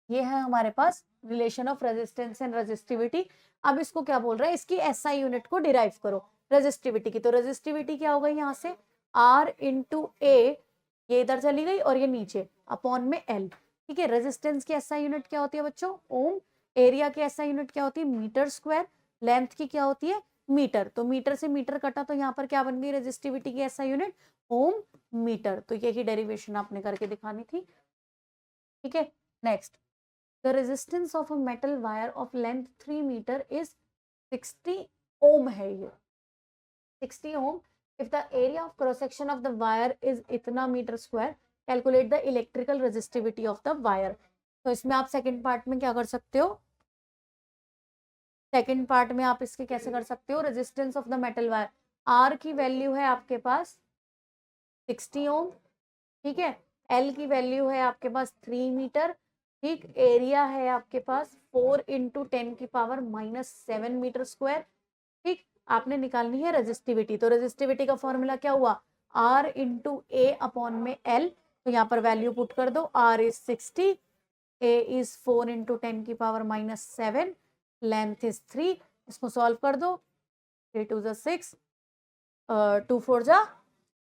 ये है हमारे पास relation of resistance and resistivity. अब इसको क्या बोल रहा है, इसकी एसआई यूनिट को डिराइव करो रेजिस्टिविटी की। तो रेजिस्टिविटी क्या हो गई यहाँ से, आर इंटू ए, ये इधर चली गई और ये नीचे अपॉन में एल। ठीक है, रेजिस्टेंस की एसआई यूनिट क्या होती है बच्चों, ओम। एरिया की एसआई यूनिट क्या होती है, मीटर स्क्वायर। लेंथ की क्या होती है, मीटर। तो मीटर से मीटर कटा तो यहाँ पर क्या बन गई रेजिस्टिविटी की एसआई यूनिट, ओम मीटर। तो यही डेरिवेशन आपने करके दिखानी थी। ठीक है, next, the resistance of a metal wire of length 3 metre is 60 ohm है, ये 60 ohm. If the area of cross section of the wire is इतना metre square, calculate the electrical resistivity of the wire. तो इसमें आप second part में क्या कर सकते हो, सेकेंड पार्ट में आप इसके कैसे कर सकते हो, resistance of the metal wire, R की वैल्यू है आपके पास 60 ओम। ठीक है, एल की वैल्यू है आपके पास 3 मीटर। ठीक, एरिया है आपके पास 4 इंटू 10 की पावर -7 मीटर स्क्वायर। ठीक, आपने निकालनी है रेजिस्टिविटी। तो रेजिस्टिविटी का फॉर्मूला क्या हुआ, आर इंटू ए अपॉन में एल। तो यहाँ पर वैल्यू पुट कर दो, R is 60, A is 4 into 10 की पावर -7, लेंथ इज 3। इसको सॉल्व कर दो, 3 2 6, 2 4 जा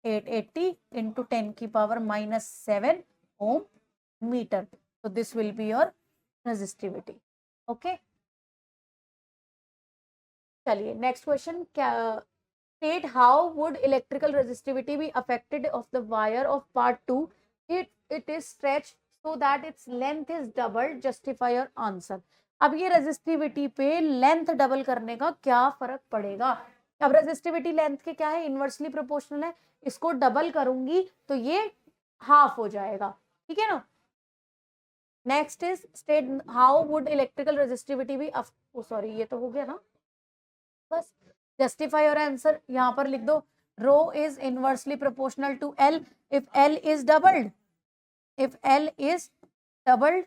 880 इंटू 10 की पावर -7 ओम मीटर। तो this will be your resistivity. Okay, चलिए नेक्स्ट क्वेश्चन। क्या, state how would electrical resistivity be affected of the wire of part 2 it is stretch so that its length is double, justify your answer. अब ये resistivity पे length double करने का क्या फर्क पड़ेगा। अब रेजिस्टिविटी लेंथ के क्या है, इनवर्सली प्रोपोर्शनल है, इसको डबल करूंगी तो ये हाफ हो जाएगा। ठीक है ना। Next is state how would electrical resistivity be, sorry ये तो हो गया ना, बस जस्टिफाई योर आंसर यहाँ पर लिख दो। Rho is inversely proportional to L, if L is doubled, if L is doubled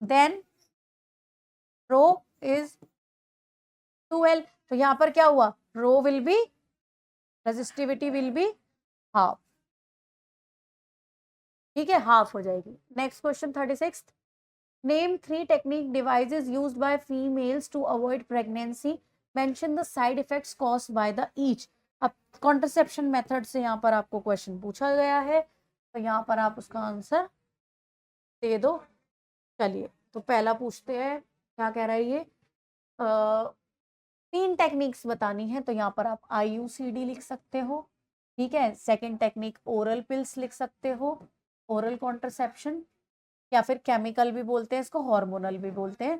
then rho is 2L। तो यहां पर क्या हुआ, rho will be, resistivity will be half. ठीक है, हाफ हो जाएगी। Next question 36, name 3 technique devices used by females to avoid pregnancy, mention the side effects caused by the each. अब कॉन्ट्रसेप्शन मेथड से यहाँ पर आपको क्वेश्चन पूछा गया है, तो यहाँ पर आप उसका आंसर दे दो। चलिए, तो पहला पूछते हैं, क्या कह रहा है ये, 3 टेक्निक्स बतानी है, तो यहाँ पर आप IUCD लिख सकते हो। ठीक है, सेकंड टेक्निक ओरल पिल्स लिख सकते हो, ओरल कॉन्ट्रसेप्शन, या फिर केमिकल भी बोलते हैं इसको, हार्मोनल भी बोलते हैं,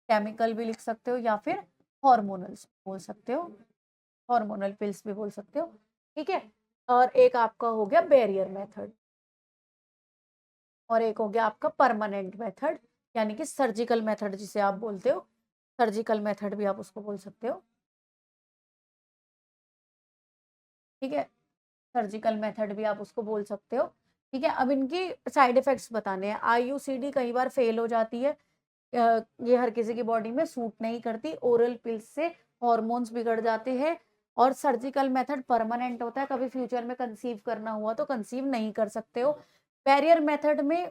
केमिकल भी लिख सकते हो या फिर हार्मोनल्स बोल सकते हो, हार्मोनल पिल्स भी बोल सकते हो। ठीक है, और एक आपका हो गया बैरियर मेथड, और एक हो गया आपका परमानेंट मेथड, यानी कि सर्जिकल मेथड जिसे आप बोलते हो, सर्जिकल मेथड भी आप उसको बोल सकते हो। ठीक है, सर्जिकल मेथड भी आप उसको बोल सकते हो। ठीक है, अब इनकी साइड इफेक्ट्स बताने हैं। IUCD कई बार फेल हो जाती है, ये हर किसी की बॉडी में सूट नहीं करती, ओरल पिल्स से हॉर्मोन्स बिगड़ जाते हैं, और सर्जिकल मेथड परमानेंट होता है, कभी फ्यूचर में कंसीव करना हुआ तो कंसीव नहीं कर सकते हो। बैरियर मेथड में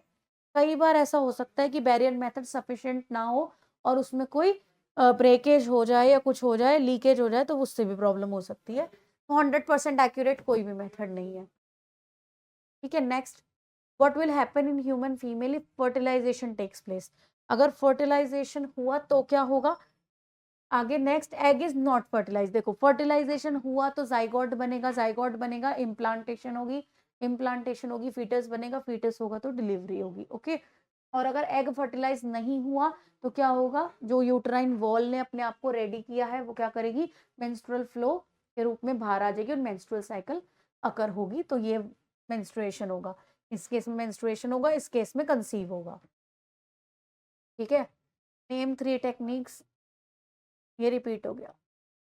कई बार ऐसा हो सकता है कि बैरियर मेथड सफिशिएंट ना हो और उसमें कोई ब्रेकेज हो जाए या कुछ हो जाए, लीकेज हो जाए, तो उससे भी प्रॉब्लम हो सकती है। तो 100% एक्यूरेट कोई भी मेथड नहीं है। ठीक है, next, what will happen in human female if fertilisation takes place, अगर फर्टिलाइजेशन हुआ तो क्या होगा आगे, next, egg is not fertilise, देखो फर्टिलाइजेशन हुआ तो जाइगोट बनेगा, जाइगोट बनेगा, इम्प्लांटेशन होगी, फीटस बनेगा, फीटस होगा तो डिलीवरी होगी, ओके। और अगर एग फर्टिलाइज नहीं हुआ तो क्या होगा, जो यूट्राइन वॉल ने अपने आप को रेडी किया है वो क्या करेगी, मेंस्ट्रुअल फ्लो के रूप में बाहर आ जाएगी और मेंस्ट्रुअल साइकिल अकर होगी, तो ये मेंस्ट्रुएशन होगा, इस केस में मेंस्ट्रुएशन होगा, इस केस में कंसीव होगा, ठीक है। नेम 3 टेक्निक्स, ये रिपीट हो गया,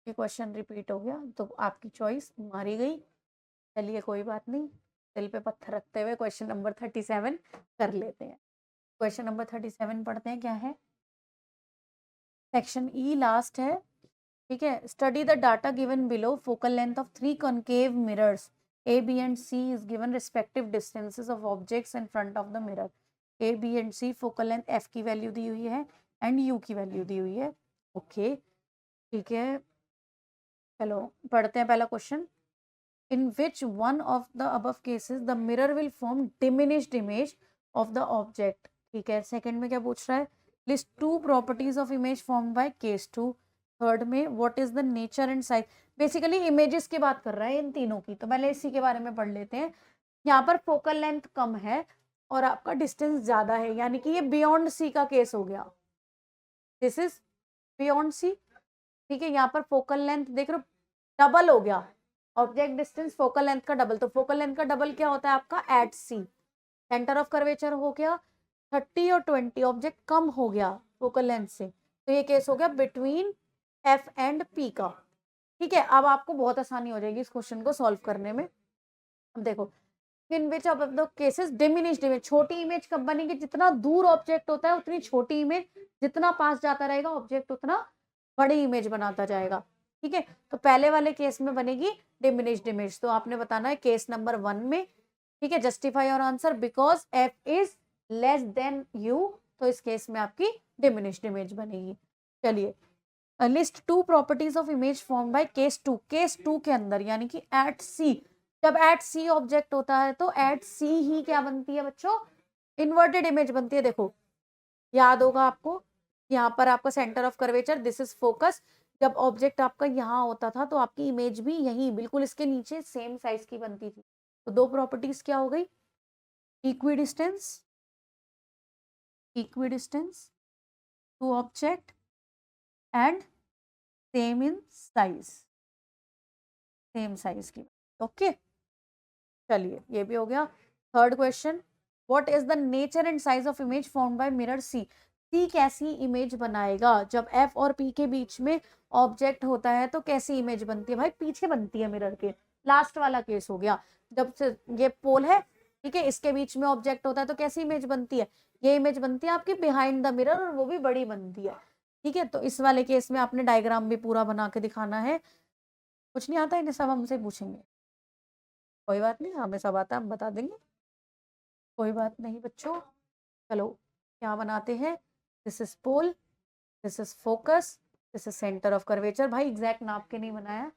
ये क्वेश्चन रिपीट हो गया, तो आपकी चॉइस मारी गई, चलिए कोई बात नहीं, दिल पे पत्थर रखते हुए क्वेश्चन नंबर 37 कर लेते हैं। क्वेश्चन नंबर 37 पढ़ते हैं, क्या है, सेक्शन ई लास्ट है, ठीक है। Study the data given below, focal length of 3 concave mirrors A B and C is given respective distances of objects in front of the mirror, A B and C focal length F की value दी हुई है and u की value दी हुई है, okay, ठीक है। चलो पढ़ते हैं पहला question, in which one of the above cases the mirror will form diminished image of the object, ठीक है। सेकंड में क्या पूछ रहा है, list 2 properties of image formed by case 2, third में what is the nature and size, basically images की बात कर रहा है इन तीनों की, तो पहले इसी के बारे में पढ़ लेते हैं। यहाँ पर फोकल लेंथ कम है और आपका डिस्टेंस ज्यादा है, यानी कि ये बियॉन्ड सी का केस हो गया, दिस इज बियॉन्ड सी, ठीक है। यहाँ पर फोकल लेंथ देख रहे हो डबल हो गया, ऑब्जेक्ट डिस्टेंस फोकल लेंथ का डबल, तो फोकल लेंथ का डबल क्या होता है आपका at C, centre of curvature हो गया 30 और 20, ऑब्जेक्ट कम हो गया फोकल लेंथ से, तो ये केस हो गया बिटवीन एफ एंड पी का, ठीक है। अब आपको बहुत आसानी हो जाएगी इस क्वेश्चन को सॉल्व करने में। अब देखो, in which of the cases diminished image, छोटी इमेज कब बनेगी, जितना दूर ऑब्जेक्ट होता है उतनी छोटी इमेज, जितना पास जाता रहेगा ऑब्जेक्ट उतना बड़ी इमेज बनाता जाएगा, ठीक है। तो पहले वाले केस में बनेगी डिमिनिश्ड इमेज, तो आपने बताना है केस नंबर 1 में, ठीक है। Justify your answer, because F is less than you, तो इस केस में आपकी डिमिनिश्ड इमेज बनेगी। चलिए, list 2 properties of image form by case 2, case 2 के अंदर यानी कि एट सी, जब एट सी ऑब्जेक्ट होता है तो एट सी ही क्या बनती है बच्चों, इन्वर्टेड इमेज बनती है। देखो याद होगा आपको, यहाँ पर आपका centre of curvature, this is focus, जब ऑब्जेक्ट आपका यहाँ होता था तो आपकी इमेज भी यही बिल्कुल इसके नीचे सेम साइज की बनती थी। तो 2 प्रॉपर्टीज क्या हो गई, equidistance to object and same in size, same size की, ओके। चलिए ये भी हो गया। Third question, what is the nature and size of image formed by mirror C, C कैसी इमेज बनाएगा, जब एफ और पी के बीच में ऑब्जेक्ट होता है तो कैसी इमेज बनती है, भाई पीछे बनती है मिरर के, लास्ट वाला केस हो गया, जब से ये पोल है, ठीक है, इसके बीच में ऑब्जेक्ट होता है तो कैसी इमेज बनती है, ये इमेज बनती है आपकी बिहाइंड द मिरर, और वो भी बड़ी बनती है, ठीक है। तो इस वाले केस में आपने डायग्राम भी पूरा बना के दिखाना है, कुछ नहीं आता इन्हें सब हमसे पूछेंगे, कोई बात नहीं, हमें सब आता है, हम बता देंगे, कोई बात नहीं बच्चों। चलो क्या बनाते हैं, this is pole, this is focus, this is centre of curvature, भाई एग्जैक्ट नाप के नहीं बनाया,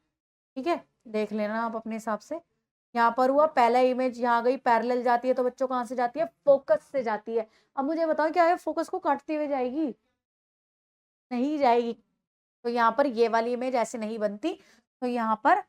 ठीक है, देख लेना आप अपने हिसाब से। यहाँ पर हुआ पहला इमेज यहाँ गई, पैरेलल जाती है तो बच्चों कहाँ से जाती है, फोकस से जाती है। अब मुझे बताओ क्या है, फोकस को काटती हुई जाएगी, नहीं जाएगी, तो यहाँ पर ये वाली इमेज ऐसे नहीं बनती, तो यहाँ पर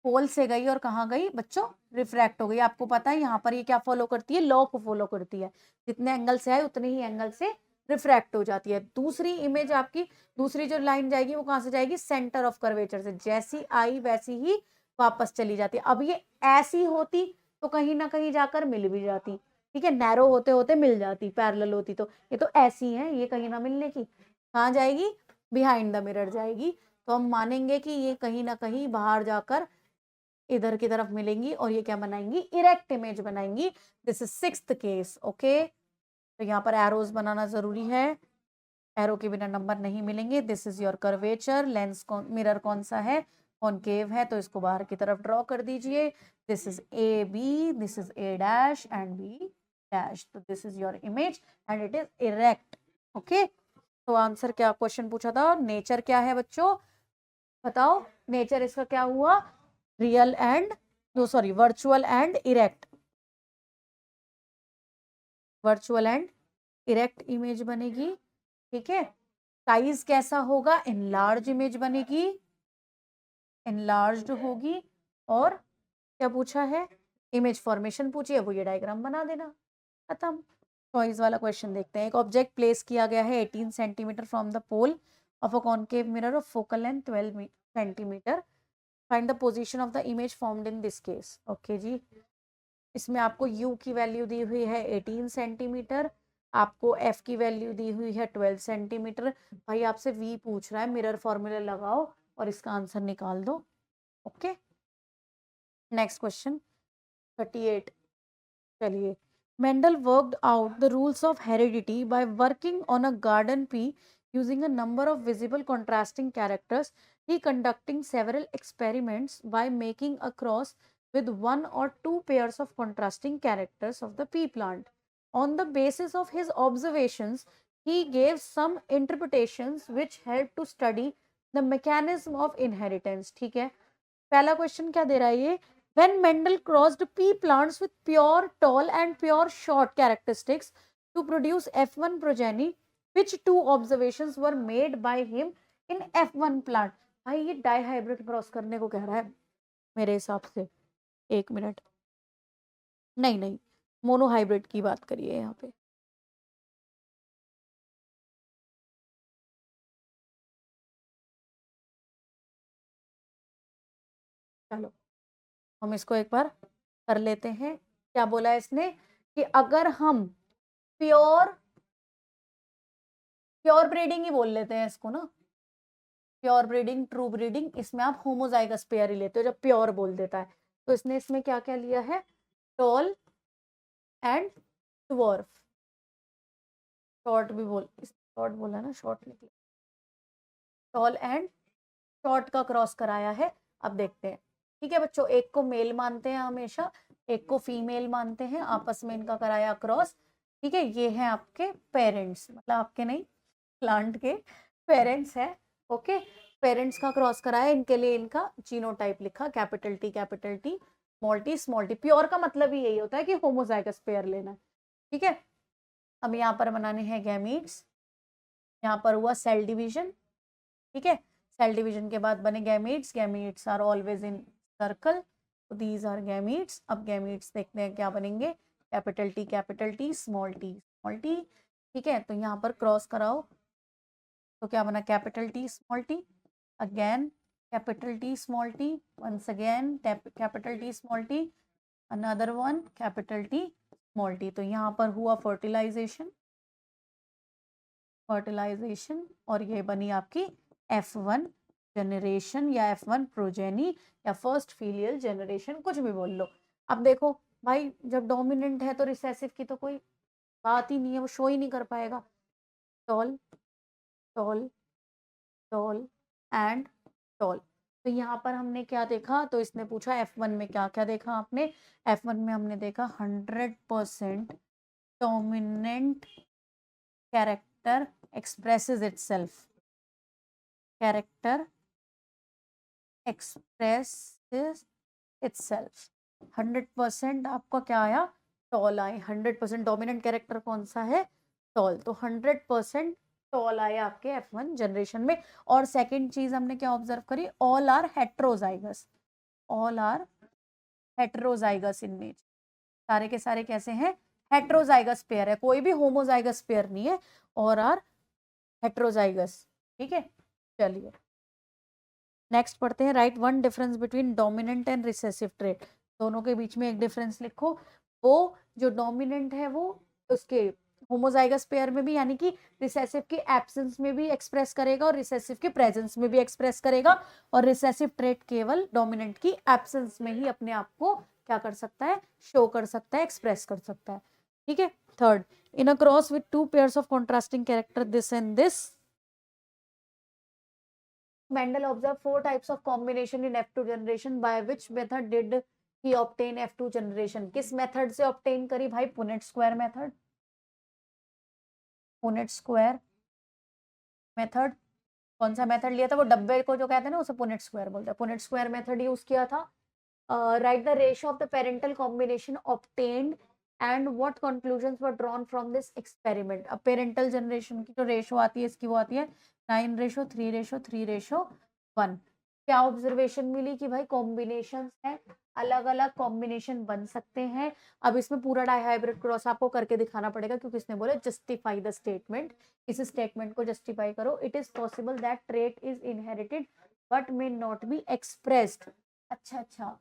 पोल से गई और कहाँ गई बच्चों, रिफ्रैक्ट हो गई। आपको पता है यहाँ पर ये क्या फॉलो करती है, लॉ को फॉलो करती है, जितने एंगल से आए उतने ही एंगल से रिफ्रैक्ट हो जाती है। दूसरी इमेज आपकी, दूसरी जो लाइन जाएगी वो कहाँ से जाएगी, सेंटर ऑफ कर्वेचर से, जैसी आई वैसी ही वापस चली जाती है। अब ये ऐसी होती तो कहीं ना कहीं जाकर मिल भी जाती, ठीक है, नैरो होते होते मिल जाती, पैरेलल होती तो, ये तो ऐसी है, ये कहीं ना मिलने की, कहाँ जाएगी, बिहाइंड द मिरर जाएगी, तो हम मानेंगे कि ये कहीं ना कहीं बाहर जाकर इधर की तरफ मिलेंगी और ये क्या बनाएंगी, इरेक्ट इमेज बनाएंगी। This is 6th case, okay. तो यहाँ पर एरोज बनाना जरूरी है, एरो के बिना नंबर नहीं मिलेंगे। This is your curvature, lens mirror कौन सा है, कॉनकेव है, तो इसको बाहर की तरफ ड्रॉ कर दीजिए। This is A B, this is A dash and B dash, तो this is your image and it is erect, okay. तो आंसर क्या, क्वेश्चन पूछा था नेचर क्या है बच्चों, बताओ नेचर इसका क्या हुआ, real and, no sorry, virtual and erect, virtual and erect image बनेगी, ठीक है। साइज कैसा होगा, इनलार्ज इमेज बनेगी, इनलार्ज्ड होगी। और क्या पूछा है, इमेज फॉर्मेशन पूछी है, वो ये डायग्राम बना देना, खत्म। चॉइस वाला क्वेश्चन देखते हैं। एक ऑब्जेक्ट प्लेस किया गया है 18 centimetre from the pole of a concave mirror of focal length 12 centimetre. Find the position of the image formed in this case. Okay जी, इसमें आपको u की वैल्यू दी हुई है 18 सेंटीमीटर, आपको f की वैल्यू दी हुई है 12 सेंटीमीटर। भाई आपसे v पूछ रहा है, मिरर फॉर्मूला लगाओ और इसका आंसर निकाल दो। Okay, next question 38। चलिए, Mendel worked out the rules of heredity by working on a garden pea using a number of visible contrasting characters. He conducting several experiments by making a cross with one or two pairs of contrasting characters of the pea plant. On the basis of his observations, he gave some interpretations which helped to study the mechanism of inheritance. ठीक है, पहला question क्या दे रहा है ये, when Mendel crossed pea plants with pure tall and pure short characteristics to produce F1 progeny, which two observations were made by him in F1 plant? भाई ये dihybrid cross करने को कह रहा है मेरे हिसाब से। एक मिनट, नहीं नहीं, मोनोहाइब्रिड की बात करिए यहाँ पे। चलो हम इसको एक बार कर लेते हैं। क्या बोला है इसने कि अगर हम प्योर प्योर ब्रीडिंग ही बोल लेते हैं इसको ना, प्योर ब्रीडिंग, ट्रू ब्रीडिंग, इसमें आप होमोजाइगस पेयर ही लेते हो जब प्योर बोल देता है। तो इसने इसमें क्या क्या लिया है, टॉल एंड ड्वार्फ, शॉर्ट भी बोल, शॉर्ट बोला ना, शॉर्ट निकले, टॉल एंड शॉर्ट का क्रॉस कराया है। अब देखते हैं, ठीक है बच्चों, एक को मेल मानते हैं हमेशा, एक को फीमेल मानते हैं, आपस में इनका कराया क्रॉस, ठीक है। ये हैं आपके पेरेंट्स, मतलब आपके नहीं, प्लांट के पेरेंट्स है। ओके, पेरेंट्स का क्रॉस कराया, इनके लिए इनका जीनोटाइप लिखा, capital T small T. Pure का मतलब ही यही होता है कि होमोजाइगस पेयर लेना है, ठीक है। अब यहाँ पर बनाने हैं गैमीट्स, यहाँ पर हुआ सेल डिवीजन, ठीक है। सेल डिवीजन के बाद बने gametes, gametes are always in circle, these are gametes. अब गैमीट्स देखते हैं क्या बनेंगे, कैपिटल टी स्मॉल टी, ठीक है। तो यहाँ पर क्रॉस कराओ, तो क्या बना, capital T small T, again capital T small T, once again capital T small T, another one capital T small T. तो यहाँ पर हुआ फर्टिलाइजेशन, और ये बनी आपकी F1 जनरेशन या F1 प्रोजेनी या फर्स्ट फीलियल जनरेशन, कुछ भी बोल लो। अब देखो भाई, जब डोमिनेंट है तो रिसेसिव की तो कोई बात ही नहीं है, वो शो ही नहीं कर पाएगा। Toll toll tall and tall. तो यहाँ पर हमने क्या देखा, तो इसने पूछा F1 में क्या क्या देखा आपने, F1 में हमने देखा 100% dominant character expresses itself, character expresses itself। 100% आपका क्या आया, टॉल आए। 100% डोमिनेंट कैरेक्टर कौन सा है, टॉल, तो 100% टॉल आए आपके F1 जनरेशन में। और सेकंड चीज हमने क्या ऑब्जर्व करी, all are heterozygous, all are heterozygous in nature, सारे के सारे कैसे हैं, हेट्रोजाइगस पेयर है, कोई भी होमोजाइगस पेयर नहीं है, और आर हेट्रोजाइगस, ठीक है। चलिए नेक्स्ट पढ़ते हैं, right one difference between dominant and recessive trait. दोनों के बीच में एक डिफरेंस लिखो, वो जो डोमिनेंट है वो उसके होमोजाइगस पेयर में भी, यानी कि रिसेसिव के एब्सेंस में भी एक्सप्रेस करेगा और रिसेसिव के प्रेजेंस में भी एक्सप्रेस करेगा, और रिसेसिव ट्रेट केवल डोमिनेंट की एब्सेंस में ही अपने आप को क्या कर सकता है, शो कर सकता है, एक्सप्रेस कर सकता है, ठीक है। Third, in a cross with two pairs of contrasting character this and this, Mendel observed 4 types of combination in F2 generation, by which method did he obtain F2 generation? किस method से obtain करी भाई, Punnett square method, Punnett square method. कौन सा method लिया था, वो डब्बे को जो कहते हैं ना उसे पुनेट स्क्वायर बोलते हैं, पुनेट स्क्वायर मेथड यूज किया था। Right the ratio of the parental combination obtained and what conclusions were drawn from this experiment. अब पेरेंटल जनरेशन की जो रेशो आती है इसकी वो आती है 9:3:3:1। क्या ऑब्जर्वेशन मिली कि भाई कॉम्बिनेशन है, अलग अलग कॉम्बिनेशन बन सकते हैं। अब इसमें पूरा डाइहाइब्रिड क्रॉस आपको करके दिखाना पड़ेगा क्योंकि इसने बोले जस्टिफाई द स्टेटमेंट। इस स्टेटमेंट को जस्टिफाई करो। It is possible that trait is inherited but may not be expressed. अच्छा,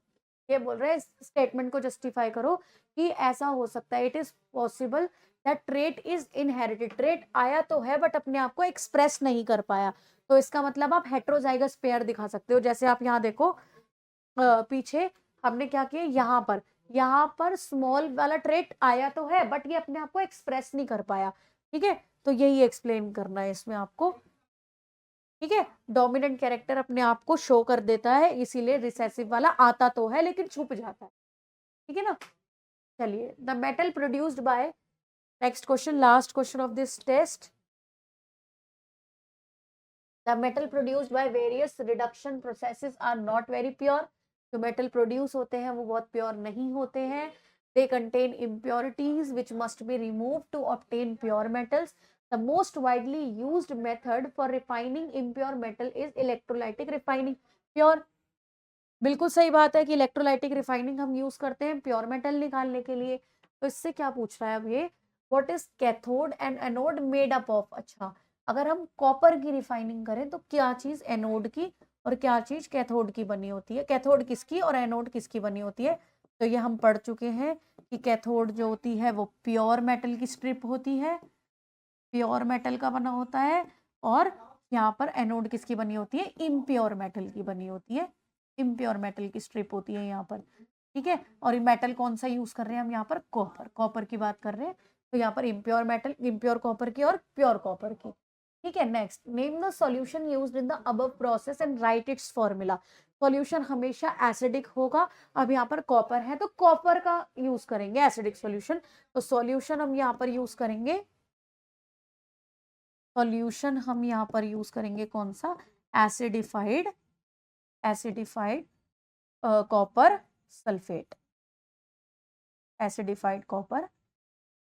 ये बोल रहे हैं स्टेटमेंट को जस्टिफाई करो कि ऐसा हो सकता है, it is possible that trait is inherited. Trait आया तो है बट अपने आप को एक्सप्रेस नहीं कर पाया, तो इसका मतलब आप हेट्रोजाइगस पेयर दिखा सकते हो। जैसे आप यहाँ देखो पीछे हमने क्या किया, यहाँ पर स्मॉल वाला ट्रेट आया तो है बट ये अपने आप को एक्सप्रेस नहीं कर पाया। ठीक है, तो यही एक्सप्लेन करना है इसमें आपको। ठीक है, डोमिनेंट कैरेक्टर अपने आप को शो कर देता है, इसीलिए रिसेसिव वाला आता तो है लेकिन छुप जाता है। ठीक है ना। चलिए, the metal produced by, next question, last question of this test. The metal produced by various reduction processes are not very pure. जो मेटल प्रोड्यूस होते हैं वो बहुत प्योर नहीं होते हैं। They contain impurities which must be removed to obtain pure metals. The most widely used method for refining impure metal is electrolytic refining. Pure, बिल्कुल सही बात है कि इलेक्ट्रोलाइटिक रिफाइनिंग हम यूज करते हैं प्योर मेटल निकालने के लिए। तो इससे क्या पूछ रहा है अब ये, what is cathode and anode made up of. अच्छा, अगर हम कॉपर की रिफाइनिंग करें तो क्या चीज एनोड की और क्या चीज कैथोड की बनी होती है, कैथोड किसकी और एनोड किसकी बनी होती है। तो ये हम पढ़ चुके हैं कि कैथोड जो होती है वो प्योर मेटल की स्ट्रिप होती है, प्योर मेटल का बना होता है। और यहाँ पर एनोड किसकी बनी होती है, इम्प्योर मेटल की बनी होती है, इम्प्योर मेटल की स्ट्रिप होती है यहाँ पर। ठीक है, और ये मेटल कौन सा यूज कर रहे हैं हम यहाँ पर, कॉपर की बात कर रहे हैं। तो यहाँ पर इम्प्योर मेटल, इम्प्योर कॉपर की और प्योर कॉपर की। ठीक है, next, name the solution used in the above process and right it's formula. Solution हमेशा एसिडिक होगा। अब यहाँ पर कॉपर है तो कॉपर का यूज करेंगे एसिडिक सॉल्यूशन। तो सॉल्यूशन हम यहाँ पर यूज करेंगे, सॉल्यूशन हम यहाँ पर यूज करेंगे कौन सा, acidified copper sulphate, acidified copper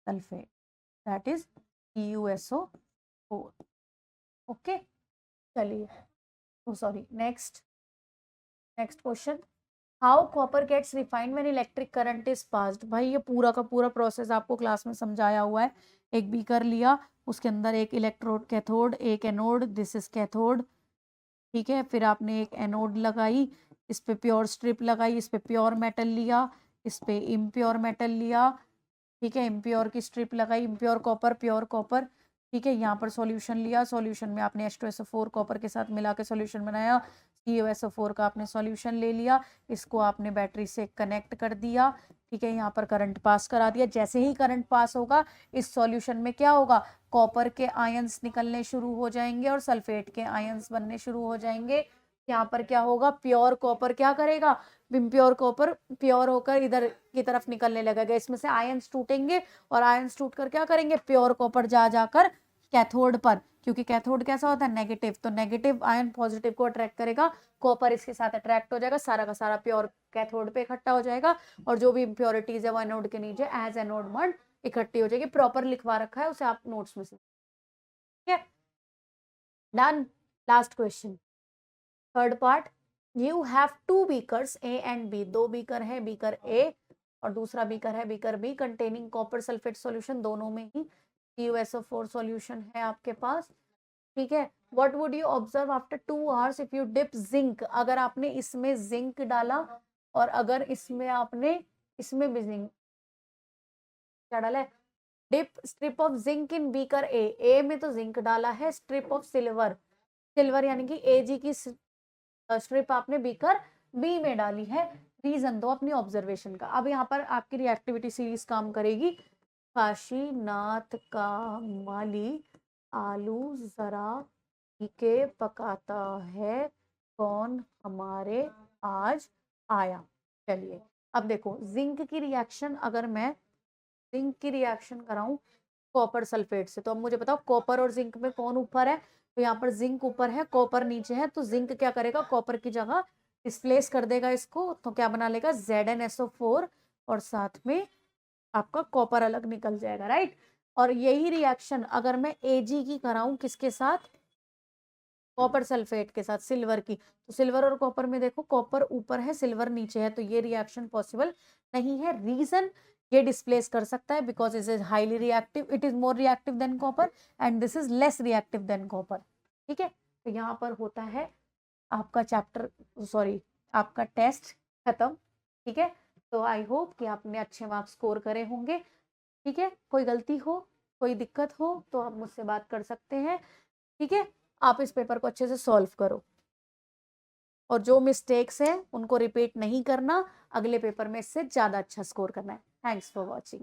sulphate, that is CuSO4। Okay, चलिए, oh sorry, next question, how copper gets refined when electric current is passed. भाई ये पूरा का पूरा प्रोसेस आपको क्लास में समझाया हुआ है। एक बीकर लिया, उसके अंदर एक इलेक्ट्रोड कैथोड, एक एनोड, दिस इज कैथोड। ठीक है, फिर आपने एक एनोड लगाई, इस पे प्योर स्ट्रिप लगाई, इस पे प्योर मेटल लिया, इस पे इम्प्योर मेटल लिया। ठीक है, इम्प्योर की स्ट्रिप लगाई, इम्प्योर कॉपर, प्योर कॉपर। ठीक है, यहाँ पर सॉल्यूशन लिया, सॉल्यूशन में आपने H2SO4 कॉपर के साथ मिला के सॉल्यूशन बनाया, CuSO4 का आपने सॉल्यूशन ले लिया, इसको आपने बैटरी से कनेक्ट कर दिया। ठीक है, यहाँ पर करंट पास करा दिया। जैसे ही करंट पास होगा इस सॉल्यूशन में क्या होगा, कॉपर के आयंस निकलने शुरू हो जाएंगे और सल्फेट के आयंस बनने शुरू हो जाएंगे। यहाँ पर क्या होगा, प्योर कॉपर क्या करेगा, इम्प्योर कॉपर प्योर होकर इधर की तरफ निकलने लगेगा, इसमें से आयंस टूटेंगे और आयंस टूट कर क्या करेंगे, प्योर कॉपर जाकर कैथोड पर, क्योंकि कैथोड कैसा होता है, नेगेटिव, तो नेगेटिव आयन पॉजिटिव को अट्रैक्ट करेगा, कॉपर इसके साथ अट्रैक्ट हो जाएगा, सारा का सारा प्योर कैथोड पे इकट्ठा हो जाएगा और जो भी इम्प्योरिटीज है वो एनोड के नीचे एज एनोड बॉन्ड इकट्ठी हो जाएगी। प्रॉपर लिखवा रखा है उसे आप नोट्स में से। ठीक है, done. Last question, third part, you have two beakers A and B। दो बीकर है, बीकर A और दूसरा बीकर है beaker B, containing copper sulphate solution, दोनों में ही CuSO4 सॉल्यूशन है आपके पास। ठीक है, what would you observe after 2 hours if you dip zinc. अगर आपने इसमें जिंक डाला और अगर इसमें आपने, इसमें भी जिंक क्या डाला है, dip strip of zinc in beaker A में तो जिंक डाला है, स्ट्रिप ऑफ सिल्वर यानी कि Ag की स्ट्रिप आपने बीकर बी में डाली है। रीजन दो अपनी ऑब्जर्वेशन का। अब यहाँ पर आपकी रिएक्टिविटी सीरीज काम करेगी। काशीनाथ का माली आलू जरा के पकाता है, कौन हमारे आज आया। चलिए, अब देखो जिंक की रिएक्शन, अगर मैं जिंक की रिएक्शन कराऊं कॉपर सल्फेट से, तो अब मुझे बताओ कॉपर और जिंक में कौन ऊपर है। तो यहाँ पर जिंक ऊपर है, कॉपर नीचे है, तो जिंक क्या करेगा, कॉपर की जगह डिस्प्लेस कर देगा इसको, तो क्या बना लेगा, ZnSO4 और साथ में आपका कॉपर अलग निकल जाएगा, राइट। और यही रिएक्शन अगर मैं Ag की कराऊं किसके साथ, कॉपर सल्फेट के साथ, सिल्वर की, तो सिल्वर और कॉपर में देखो कॉपर ऊपर है सिल्वर नीचे है, तो ये रिएक्शन पॉसिबल नहीं है। रीजन, ये डिस्प्लेस कर सकता है because it is highly reactive, it is more reactive than copper and this is less reactive than copper. ठीक है, तो यहाँ पर होता है आपका चैप्टर, सॉरी आपका टेस्ट खत्म। ठीक है, तो आई होप कि आपने अच्छे मार्क्स स्कोर करे होंगे। ठीक है, कोई गलती हो, कोई दिक्कत हो तो आप मुझसे बात कर सकते हैं। ठीक है, आप इस पेपर को अच्छे से सॉल्व करो और जो मिस्टेक्स हैं उनको रिपीट नहीं करना, अगले पेपर में इससे ज़्यादा अच्छा स्कोर करना है। Thanks for watching.